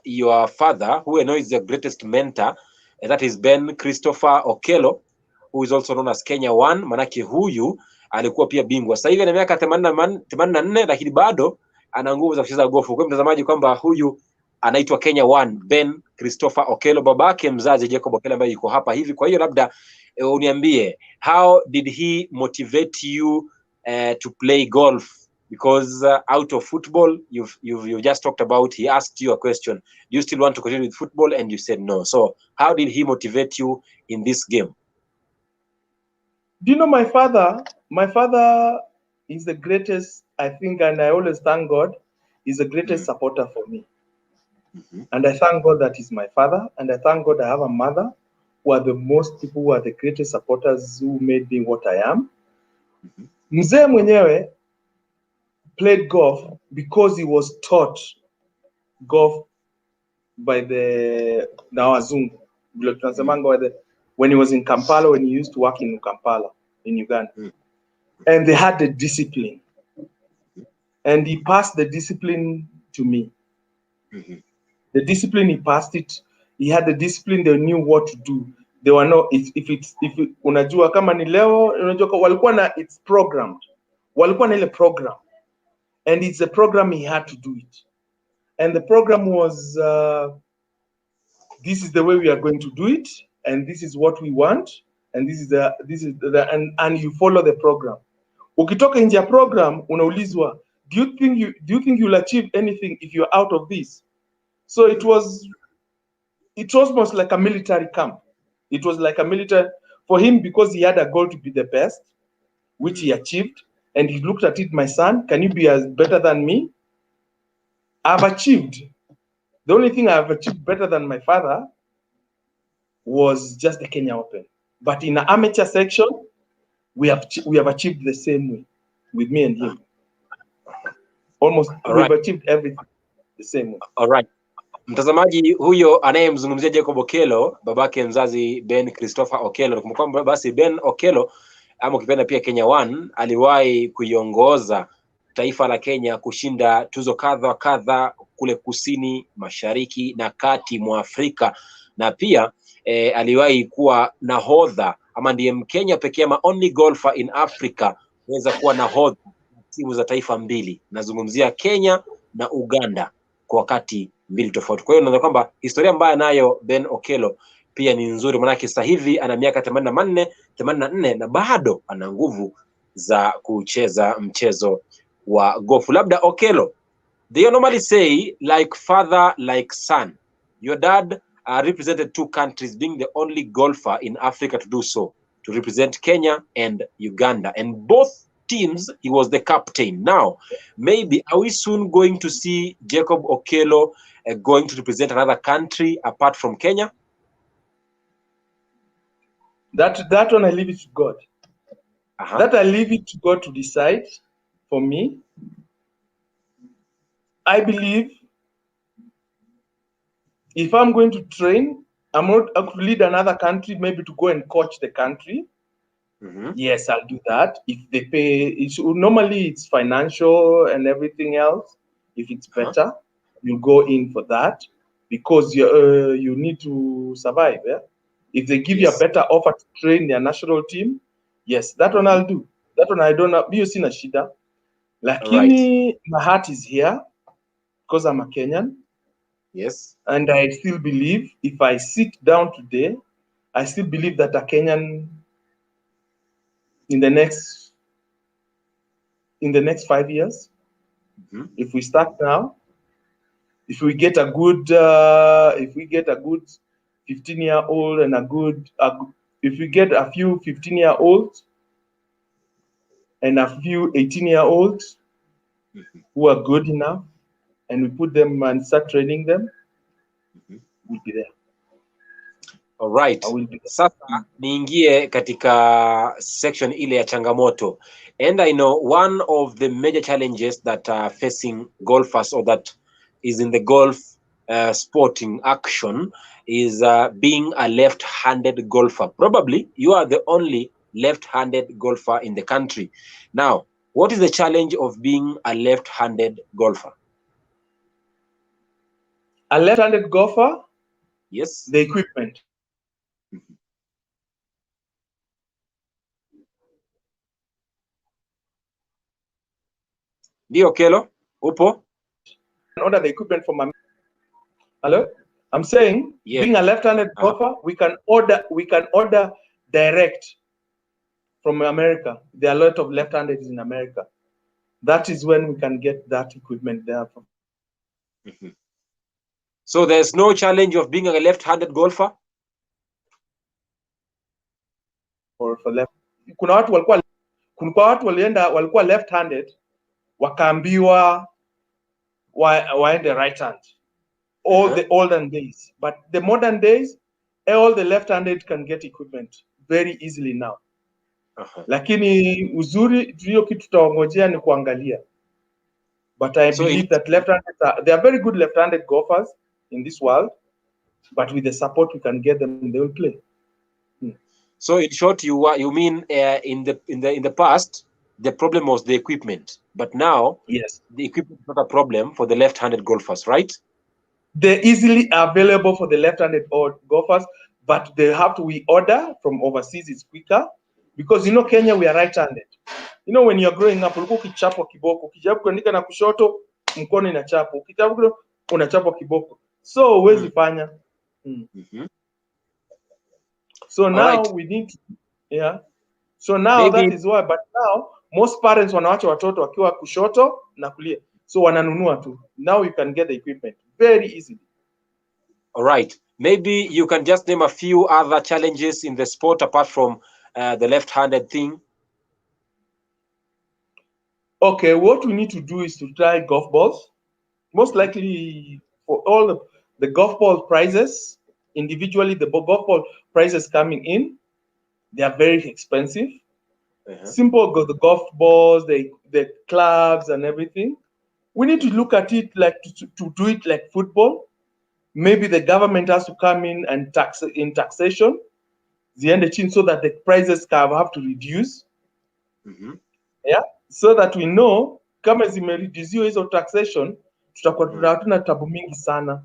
your father, who I know is the greatest mentor, and that is Ben Christopher Okello, who is also known as Kenya One. Manake huyu alikuwa pia bingwa. Sasa hivi ana miaka 84 lakini bado ana nguvu za kucheza gofu. Kwa mtazamaji kwamba huyu anaitwa Kenya One, Ben Christopher Okello, babake mzazi Jacob Okello ambaye yuko hapa hivi. Kwa hiyo labda uniambie, how did he motivate you to play golf? Because out of football, you've just talked about, he asked you a question, do you still want to continue with football? And you said no. So how did he motivate you in this game? Do you know my father? My father is the greatest, I think, and I always thank God, he's the greatest supporter for me. And I thank God that he's my father, and I thank God I have a mother who are the most people who are the greatest supporters who made me what I am. Mzee mwenyewe played golf because he was taught golf by the Wazungu. When he was in Kampala, when he used to work in Kampala, in Uganda. And they had the discipline. And he passed the discipline to me. The discipline, he passed it. He had the discipline, they knew what to do. They were not, unajua kama ni leo, unajua walikuwa na, it's programmed. Walikuwa na ile program. And it's a program, he had to do it. And the program was, this is the way we are going to do it, and this is what we want, and and you follow the program. Ukitoka nje ya program, unaulizwa, do you think you'll achieve anything if you're out of this? So it was almost like a military camp. It was like a military for him because he had a goal to be the best, which he achieved. And he looked at it, my son, can you be as better than me? I've achieved. The only thing I've achieved better than my father was just the Kenya Open. But in the amateur section, we have achieved the same way with me and him. Almost, we've achieved everything the same way. All right. Mtazamaji, huyo anayemzungumzia Jacob Okello, babake mzazi Ben Christopher Okello. Kumbuka basi Ben Okello, ama ukipenda pia Kenya One, aliwahi kuiongoza taifa la Kenya kushinda tuzo kadha kule kusini, mashariki na kati mwa Afrika. Na pia aliwahi kuwa nahodha, ama ndiye Mkenya pekee ama only golfer in Africa kuweza kuwa nahodha timu za taifa mbili. Nazungumzia Kenya na Uganda kwa wakati mbili tofauti. Kwa hiyo unaona kwamba historia mbaya nayo Ben Okello pia ni nzuri, manake sasa hivi ana miaka 84 na bado ana nguvu za kucheza mchezo wa gofu. Labda Okello, they normally say like father like son. Your dad represented 2 countries, being the only golfer in Africa to do so, to represent Kenya and Uganda, and both teams he was the captain. Now maybe are we soon going to see Jacob Okello going to represent another country apart from Kenya? That one I leave it to God. That I leave it to God to decide for me. I believe if I'm going to train, I'm not going to lead another country, maybe to go and coach the country. Yes, I'll do that. If they pay, normally it's financial and everything else. If it's better, you go in for that because you need to survive. Yeah? If they give you a better offer to train their national team, yes, that one I'll do. That one I don't know. You see, Nashida. Lakini my heart is here because I'm a Kenyan. Yes. And I still believe if I sit down today, I still believe that a Kenyan in the next 5 years, if we start now, if we get a good 15-year-old and if we get a few 15-year-olds and a few 18-year-olds who are good enough, and we put them and start training them, we'll be there. All right. Sasa niingie katika section ile ya changamoto. And I know one of the major challenges that are facing golfers, or that is in the golf sporting action, is being a left-handed golfer. Probably you are the only left-handed golfer in the country. Now, what is the challenge of being a left-handed golfer? A left-handed golfer? Yes. The equipment. Ndio Okello, upo? Order the equipment from America. Hello? I'm saying, being a left-handed golfer, we can order direct from America. There are a lot of left-handeds in America. That is when we can get that equipment there from. So there's no challenge of being a left-handed golfer? For left. Kuna watu walikuwa left-handed, wakaambiwa waende right hand. All the olden days. But the modern days, all the left-handed can get equipment very easily now. Lakini uzuri hiyo kitu tutaongojea ni kuangalia. But I believe that left-handed they are very good left-handed golfers in this world, but with the support we can get them, they will play. So in short, you mean in the past the problem was the equipment, but now yes, the equipment is not a problem for the left-handed golfers, right? They're easily available for the left-handed golfers, but they have to order from overseas. It's quicker because Kenya we are right-handed. When you're growing up, ulikuwa ukichapwa kiboko, ukijaribu kuandika na kushoto mkono inachapwa, ukijaribu unachapwa kiboko, so huwezi fanya. So now we need to, so now that is why, but now most parents wanaacha watoto wakiwa kushoto na kulia, so wananunua tu. Now you can get the equipment very easily. All right, maybe you can just name a few other challenges in the sport apart from the left-handed thing. Okay, what we need to do is to try golf balls. Most likely for all the golf ball prizes, individually the golf ball prizes coming in, they are very expensive. Simple, the golf balls, the clubs and everything. We need to look at it like to do it like football. Maybe the government has to come in and taxation, so that the prices have to reduce. So that we know kama zimereduce hizo taxation, tutakuwa hatuna tabu mingi sana.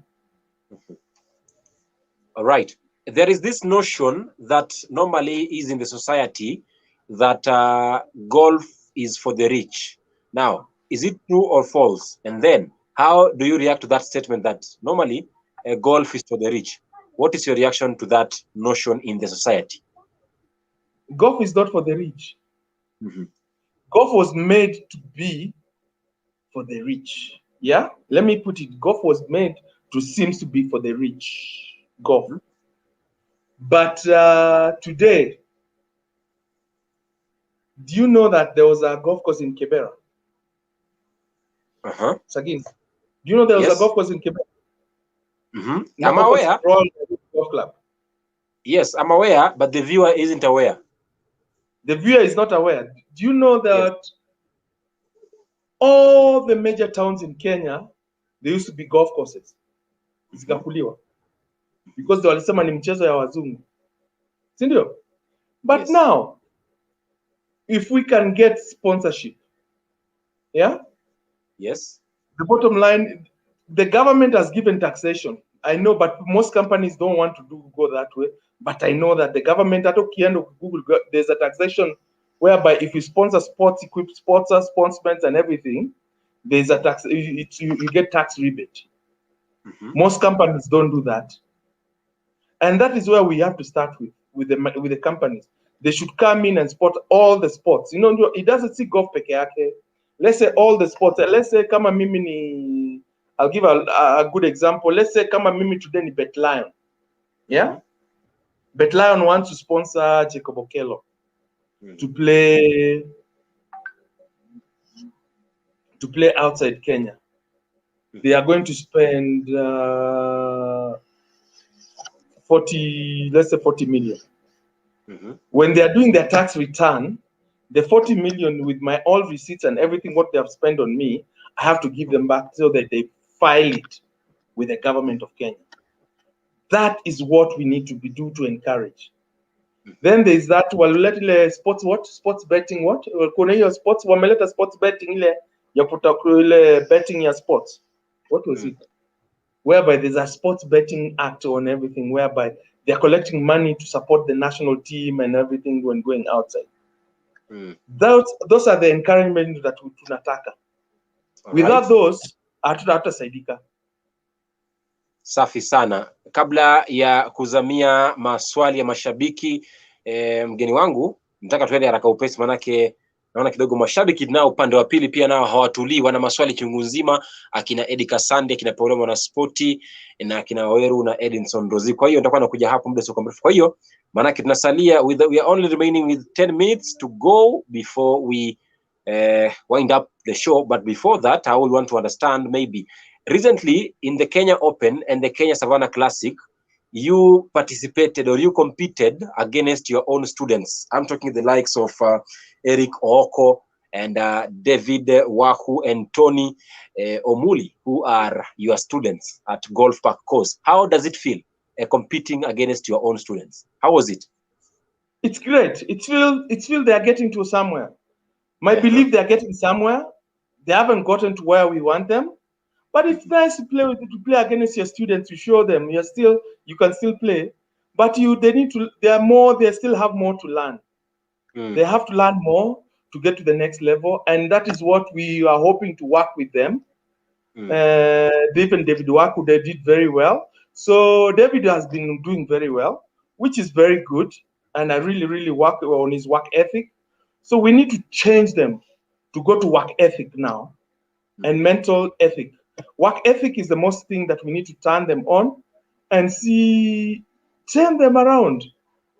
All right. There is this notion that normally is in the society that golf is for the rich. Now, is it true or false? And then, how do you react to that statement that normally golf is for the rich? What is your reaction to that notion in the society? Golf is not for the rich. Golf was made to be for the rich. Yeah, let me put it. Golf was made to seems to be for the rich. Golf. But today, do you know that there was a golf course in Kibera? Sagini, do you know there was a golf course in Kibera? I'm aware. Golf club. Yes, I'm aware, but the viewer isn't aware. The viewer is not aware. Do you know that all the major towns in Kenya, there used to be golf courses? Zikakuliwa. Because walisema ni mchezo ya wazungu. Sindio? But now, if we can get sponsorship, yeah? Yes. The bottom line, the government has given taxation. I know, but most companies don't want to go that way. But I know that the government, at Google, there's a taxation whereby if you sponsor sports, equip sponsors, sponsors, and everything, there's a tax. You get tax rebate. Most companies don't do that, and that is where we have to start with the companies. They should come in and support all the sports. You know, it doesn't see golf peke yake. Let's say all the sports. Let's say kama mimi ni, I'll give a good example. Let's say kama mimi today ni Bet Lion. Yeah? Bet Lion wants to sponsor Jacob Okello to play outside Kenya. They are going to spend 40 million. When they are doing their tax return, the 40 million with my all receipts and everything what they have spent on me, I have to give them back so that they file it with the government of Kenya. That is what we need to do to encourage. Then there is that sports betting what? Kuna hiyo sports wameleta sports betting ile ya kutakule betting ya sports. What was it? Whereby there's a sports betting act on everything, whereby they're collecting money to support the national team and everything when going outside. Those are the encouragement that we tunataka. Without those, hatutasaidika. Safi sana. Kabla ya kuzamia maswali ya mashabiki, mgeni wangu, nataka tuende haraka upesi manake naona kidogo mashabiki nao upande wa pili pia nao hawatulii, wana maswali chungu nzima, akina Eddie Kasande, akina Paulo Mwanaspoti na akina Waweru na Edinson Rozi. Kwa hiyo nitakuwa nakuja hapo muda sio mrefu. Kwa hiyo manake tunasalia we are only remaining with 10 minutes to go before we wind up the show. But before that, I would want to understand maybe recently in the Kenya Open and the Kenya Savannah Classic, you participated or you competed against your own students. I'm talking the likes of Eric Oko and David Wahu and Tony Omuli, who are your students at Golf Park Course. How does it feel competing against your own students? How was it? It's great. It's feel they are getting to somewhere. My belief they are getting somewhere. They haven't gotten to where we want them. But it's nice to play against your students, to show them you can still play, but they still have more to learn. They have to learn more to get to the next level, and that is what we are hoping to work with them. David Waku, they did very well. So David has been doing very well, which is very good, and I really work on his work ethic. So we need to change them to go to work ethic now and mental ethic. Work ethic is the most thing that we need to turn them on and turn them around.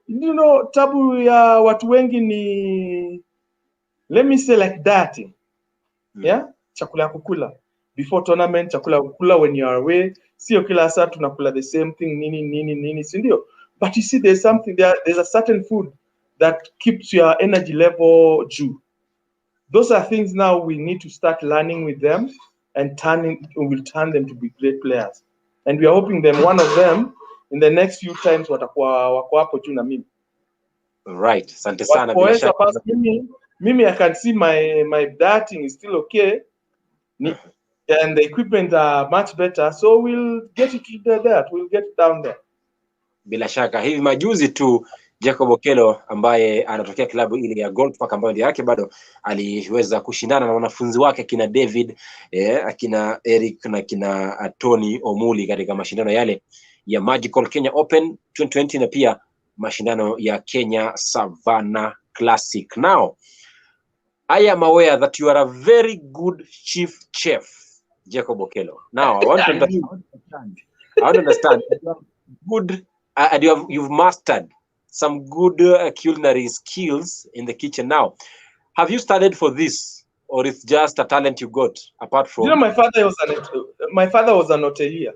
You know, tabu ya watu wengi ni, let me say like that. Yeah? Chakula kukula. Before tournament, chakula kukula when you are away. Sio kila saa tunakula the same thing, nini, sindio. But you see, there's a certain food that keeps your energy level due. Those are things now we need to start learning with them. And will turn them to be great players. And we are hoping one of them in the next few times watakuwa wako hapo juu na mimi. Right. Asante sana bila shaka. Mimi I can see my darting is still okay. And the equipment are much better, so we'll get it there. We'll get it down there. Bila shaka hivi majuzi tu Jacob Okello ambaye anatokea klabu ile ya Golf Park ambayo ndio yake bado aliweza kushindana na wanafunzi wake akina David, akina Eric na akina Tony Omuli katika mashindano yale ya Magical Kenya Open 2020 na pia mashindano ya Kenya Savannah Classic. Now, I am aware that you are a very good chief chef, Jacob Okello. Now, I want to understand. You are good, and you've mastered some good culinary skills in the kitchen. Now, have you studied for this, or it's just a talent you got apart from? You know, my father was an hotelier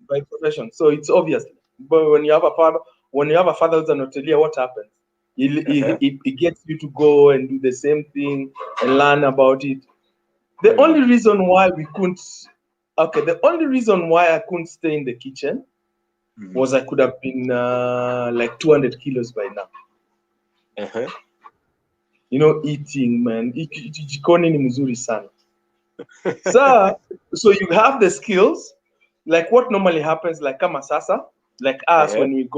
by profession, so it's obvious. But when you have a father who's an hotelier, what happens? He gets you to go and do the same thing and learn about it. The only reason why I couldn't stay in the kitchen was I could have been like 200 kilos by now. You know, eating, man. Jikoni ni mzuri sana. So you have the skills, like what normally happens, like kama sasa, like us when you're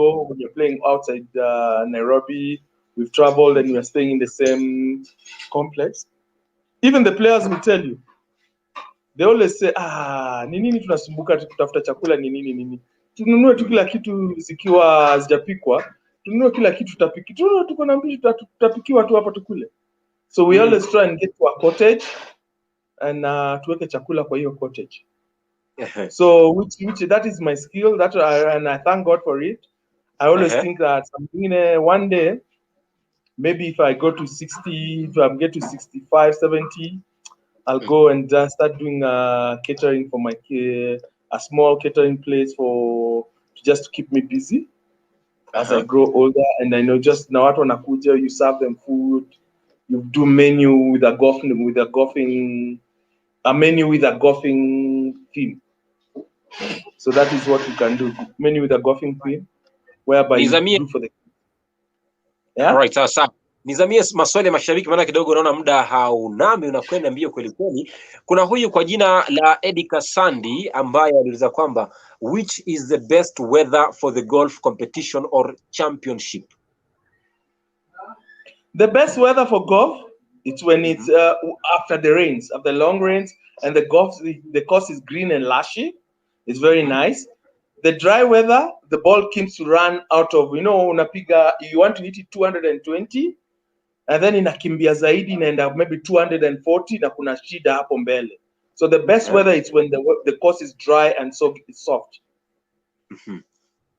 playing outside Nairobi, we've traveled and we're staying in the same complex. Even the players will tell you, they always say, ni nini tunasumbuka kutafuta chakula ni nini. Tununue tu kila kitu zikiwa hazijapikwa. Tununue kila kitu tutapiki. Tuko na mbishi tutapikiwa tu hapa tukule. So we always try and get to a cottage and tuweke chakula kwa hiyo cottage. So which that is my skill, and I thank God for it. I always think that one day, maybe if I go to 60, if I get to 65, 70, I'll go and start doing catering for a small catering place just to keep me busy as I grow older. And I know just now, you serve them food, you do menu with a golfing theme. So that is what you can do. Menu with a golfing theme, whereby you do for the kids. Yeah? Right, sasa. Nizamie maswali ya mashabiki maana kidogo naona muda haunami unakwenda mbio kweli kweli. Kuna huyu kwa jina la Edika Sandi ambaye aliuliza kwamba which is the best weather for the golf competition or championship? The best weather for golf, it's when it's after the rains, after the long rains, and the course is green and lushy. It's very nice. The dry weather, the ball keeps to run out of, you want to hit it 220, and then inakimbia zaidi inaenda maybe 240 na kuna shida hapo mbele. So the best weather is when the course is dry and so it's soft.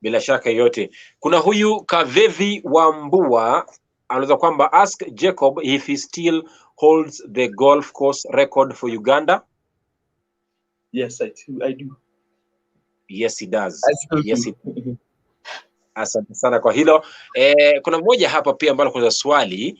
Bila shaka yote. Kuna huyu Kavevi Wambua anaweza kwamba ask Jacob if he still holds the golf course record for Uganda. Yes, I do. Yes, he does. Yes, he does. Asante sana kwa hilo. Kuna mmoja hapa pia ambalo kuna swali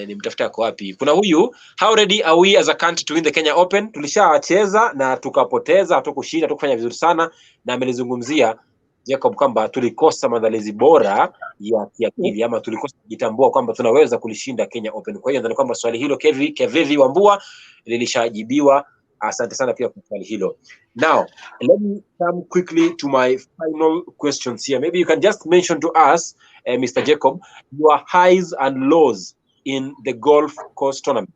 nimtafuta kwa wapi. Kuna huyu, how ready are we as a country to win the Kenya Open? Tulishacheza na tukapoteza, hatukushinda, tukufanya vizuri sana, na amelizungumzia Jacob kwamba tulikosa maandalizi bora ya kiakili ama tulikosa kujitambua kwamba tunaweza kulishinda Kenya Open. Kwa hiyo nadhani kwamba swali hilo Kevevi Wambua lilishajibiwa. Asante sana pia kwa swali hilo. Now, let me come quickly to my final questions here. Maybe you can just mention to us, Mr. Jacob, your highs and lows in the golf course tournament.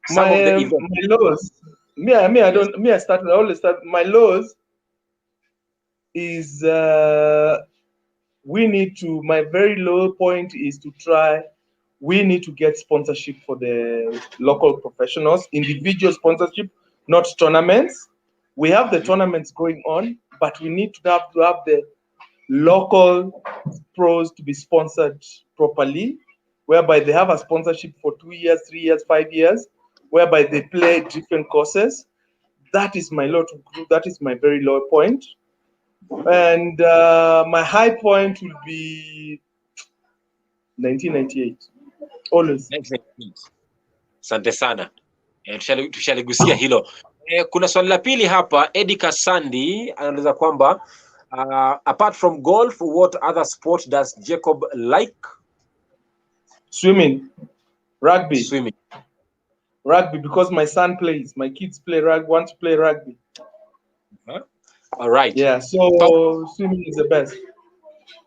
My lows. I always start. My lows is my very low point is we need to get sponsorship for the local professionals, individual sponsorship, not tournaments. We have the tournaments going on, but we need to have the local pros to be sponsored properly, whereby they have a sponsorship for 2 years, 3 years, 5 years, whereby they play different courses. That is my very low point. And my high point will be 1998. Always. Asante sana. Tushaligusia hilo. Kuna swali la pili hapa. Edika Sandi anauliza kwamba apart from golf, what other sport does Jacob like? Swimming. Rugby. Swimming. Rugby, because my son plays. My kids want to play rugby. All right. Yeah, so swimming is the best.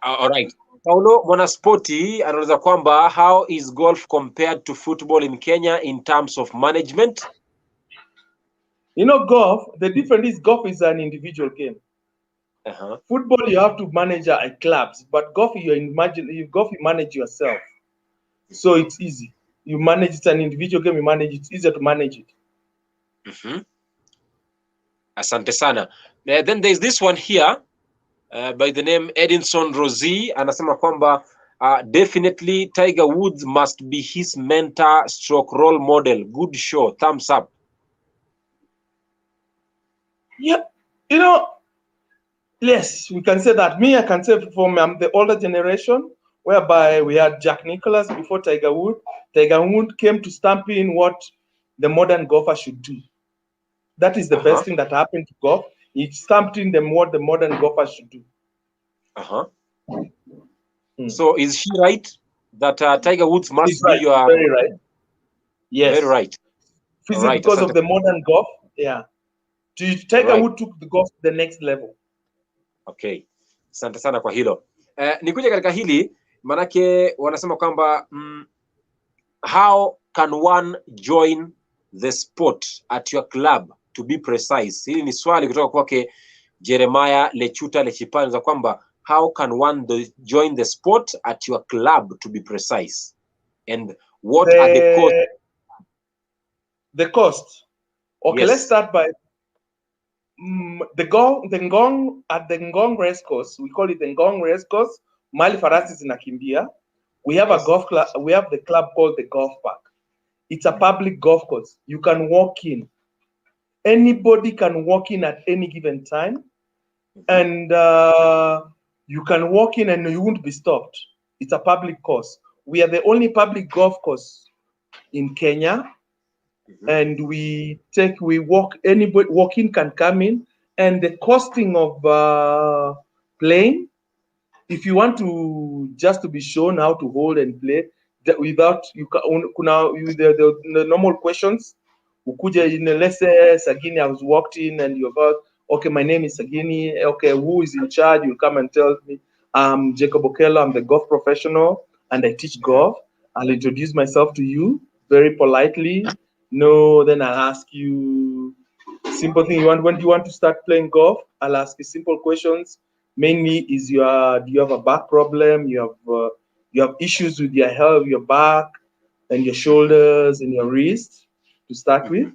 All right. Paulo Mwanaspoti anauliza kwamba how is golf compared to football in Kenya in terms of management? You know, golf, the difference is golf is an individual game. Football, you have to manage at clubs, but golf, you manage yourself. So it's easy. You manage, it's an individual game, you manage, it's easier to manage it. Asante sana. Then there's this one here by the name Edinson Rosie, anasema kwamba definitely Tiger Woods must be his mentor stroke role model. Good show, thumbs up. Yeah, you know, yes, we can say that. Me, I can say from the older generation, whereby we had Jack Nicklaus before Tiger Woods. Tiger Woods came to stamp in what the modern golfer should do. That is the best thing that happened to golf. It stamped in them what the modern golfer should do. So is he right that Tiger Woods must be your... Very right. Yes. Very right. Because of the modern golf, yeah. Tiger Woods took the golf to the next level. Okay. Asante sana kwa hilo. Nikuja katika hili, manake wanasema kwamba how can one join the sport at your club, to be precise? Hili ni swali kutoka kwake Jeremiah Lechuta Lechipani, za kwamba how can one join the sport at your club, to be precise, and what are the costs? The cost. Okay, yes. Let's start by the Ngong at the Ngong race course. We call it the Ngong race course. Mali farasi zinakimbia. We have a golf club. We have the club called the Golf Park. It's a public golf course. You can walk in. Anybody can walk in at any given time, and you can walk in and you won't be stopped. It's a public course. We are the only public golf course in Kenya, and anybody walk-in can come in, and the costing of playing, if you want to just to be shown how to hold and play, without the normal questions, let's say Sagini has walked in and you're about, okay, my name is Sagini, okay, who is in charge? You come and tell me, I'm Jacob Okello, I'm the golf professional and I teach golf. I'll introduce myself to you very politely. No, then I'll ask you simple thing. When do you want to start playing golf? I'll ask you simple questions. Mainly, do you have a back problem? You have issues with your health, your back, and your shoulders and your wrist to start with.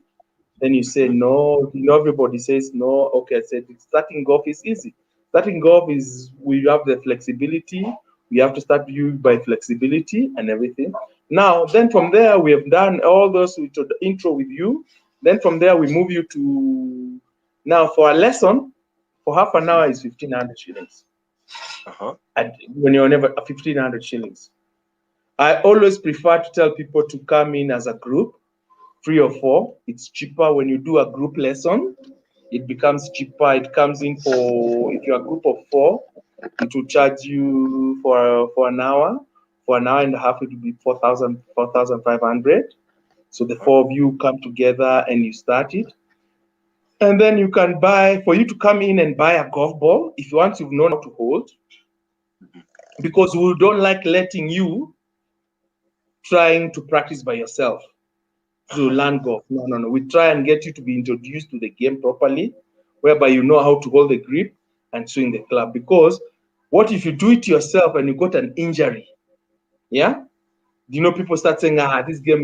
Then you say no. Everybody says no. Okay, I said starting golf is easy. Starting golf is we have the flexibility. We have to start you by flexibility and everything. Now, then from there, we have done all those with the intro with you. Then from there, we move you to, now for a lesson, for half an hour is 1,500 shillings. And when you're never 1,500 shillings. I always prefer to tell people to come in as a group, 3 or 4. It's cheaper when you do a group lesson. It becomes cheaper. It comes in for, if you're a group of 4, it will charge you for an hour. For an hour and a half, it will be 4,500. So the 4 of you come together and you start it. And then you can buy, for you to come in and buy a golf ball, if you want to know how to hold, because we don't like letting you trying to practice by yourself to learn golf. No. We try and get you to be introduced to the game properly, whereby you know how to hold the grip and swing the club. Because what if you do it yourself and you got an injury? Yeah? You know, people start saying, this game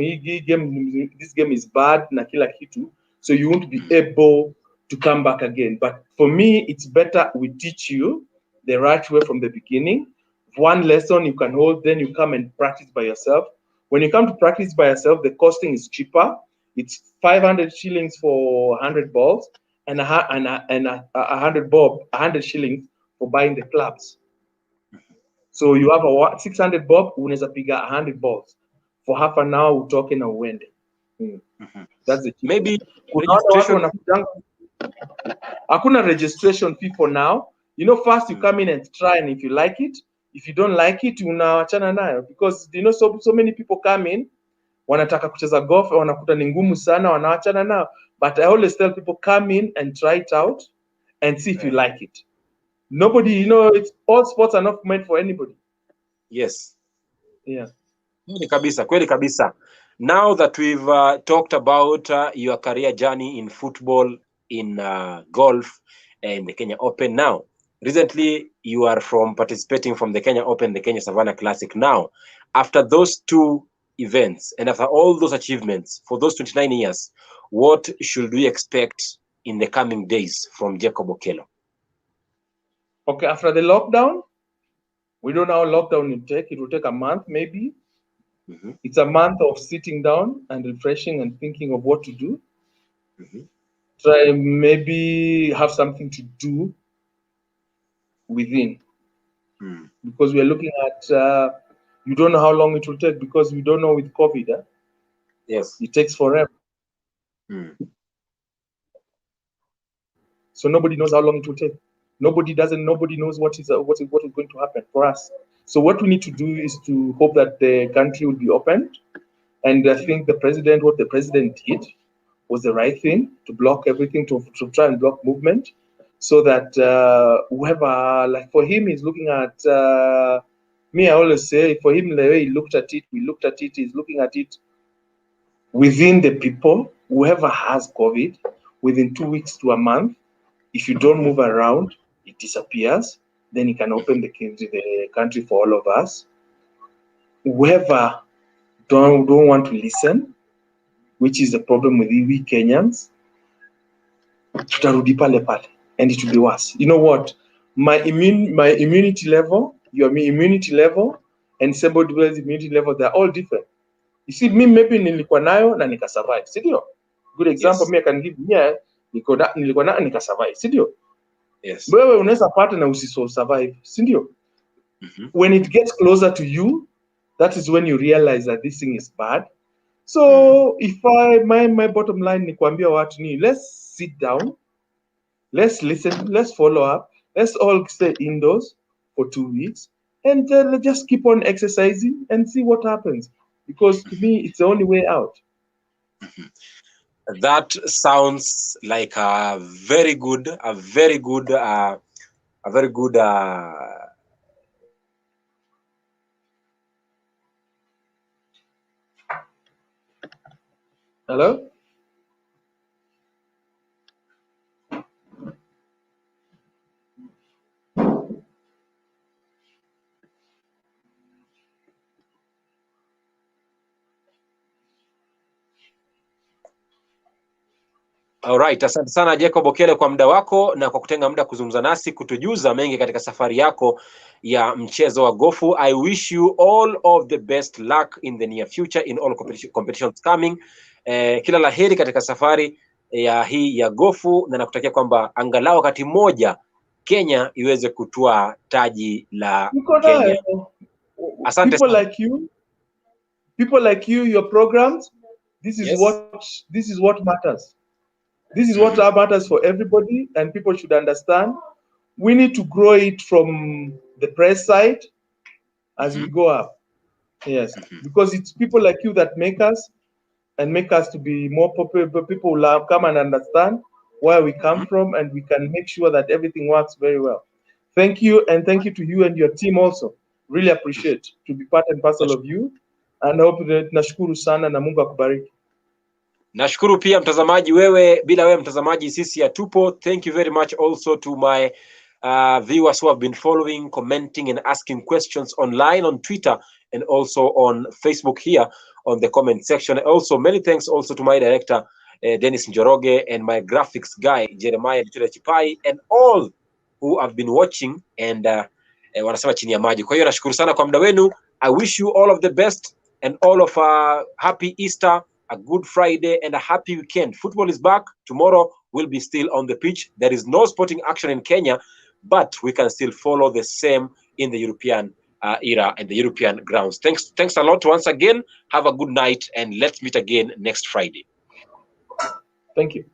is bad, na kila kitu. So you won't be able to come back again. But for me, it's better we teach you the right way from the beginning. One lesson you can hold, then you come and practice by yourself. When you come to practice by yourself, the costing is cheaper. It's 500 shillings for 100 balls and 100 shillings for buying the clubs. So you have a 600 bob, unaweza piga 100 balls. For half an hour, we're talking a wind. That's it. Maybe Hakuna registration fee for now. You know, first you come in and try, and if you like it, if you don't like it, unawachana nayo. Because you know, so many people come in, wanataka kucheza golf, wanakuta ni ngumu sana, wanawachana nayo. But I always tell people, come in and try it out and see if you like it. Nobody, you know, all sports are not meant for anybody. Yes. Yeah. Kweli kabisa. now that we've talked about your career journey in football, in golf, and the Kenya Open now, recently you are from participating from the Kenya Open, the Kenya Savannah Classic. Now, after those two events and after all those achievements for those 29 years, what should we expect in the coming days from Jacob Okello? Okay, after the lockdown, we don't know how lockdown will take. It will take a month, maybe. It's a month of sitting down and refreshing and thinking of what to do. Try maybe have something to do within. Because we are looking at, you don't know how long it will take, because we don't know with COVID. Yes. It takes forever. So nobody knows how long it will take. Nobody knows what is going to happen for us. So what we need to do is to hope that the country will be opened. And I think what the president did was the right thing, to block everything, to try and block movement, so that whoever, like for him, he's looking at, I always say, for him, the way he looked at it, he's looking at it within the people. Whoever has COVID, within 2 weeks to a month, if you don't move around, it disappears. Then he can open the country for all of us. Whoever don't want to listen, which is the problem with we Kenyans, tutarudi pale pale, and it will be worse. You know what? My immunity level, your immunity level, and somebody else's immunity level, they're all different. You see, me maybe nilikuwa nayo na nikasurvive, si ndio? Good example, me I can give here, nilikuwa nayo nikasurvive, si ndio? Yes. Wewe unaweza pata na usiso survive, si ndio? When it gets closer to you, that is when you realize that this thing is bad. So if my bottom line ni kuambia watu ni, let's sit down, let's listen, let's follow up, let's all stay indoors for 2 weeks, and let's just keep on exercising and see what happens. Because to me, it's the only way out. That sounds like a very good. Hello? Alright, asante sana Jacob Okello kwa muda wako na kwa kutenga muda kuzungumza nasi, kutujuza mengi katika safari yako ya mchezo wa gofu. I wish you all of the best luck in the near future in all competitions coming. Kila laheri katika safari ya hii ya gofu, na nakutakia kwamba angalau wakati mmoja Kenya iweze kutua taji la Kenya. Asante People sana. like you, your programs, this is what matters. This is what matters for everybody, and people should understand. We need to grow it from the press side as we go up. Yes, because it's people like you that make us to be more popular. People will come and understand where we come from, and we can make sure that everything works very well. Thank you, and thank you to you and your team also. Really appreciate to be part and parcel of you, and I hope that nashukuru sana na Mungu akubariki. Nashukuru pia mtazamaji, bila wewe mtazamaji sisi hatupo. Thank you very much also to my viewers who have been following, commenting and asking questions online on Twitter and also on Facebook here on the comment section. Also many thanks also to my director Dennis Njoroge and my graphics guy Jeremiah Chipai and all who have been watching and wanasema chini ya maji. Kwa hiyo nashukuru sana kwa muda wenu. I wish you all of the best and all of happy Easter, a good Friday and a happy weekend. Football is back. Tomorrow we'll be still on the pitch. There is no sporting action in Kenya, but we can still follow the same in the European era and the European grounds. Thanks a lot once again. Have a good night and let's meet again next Friday. Thank you.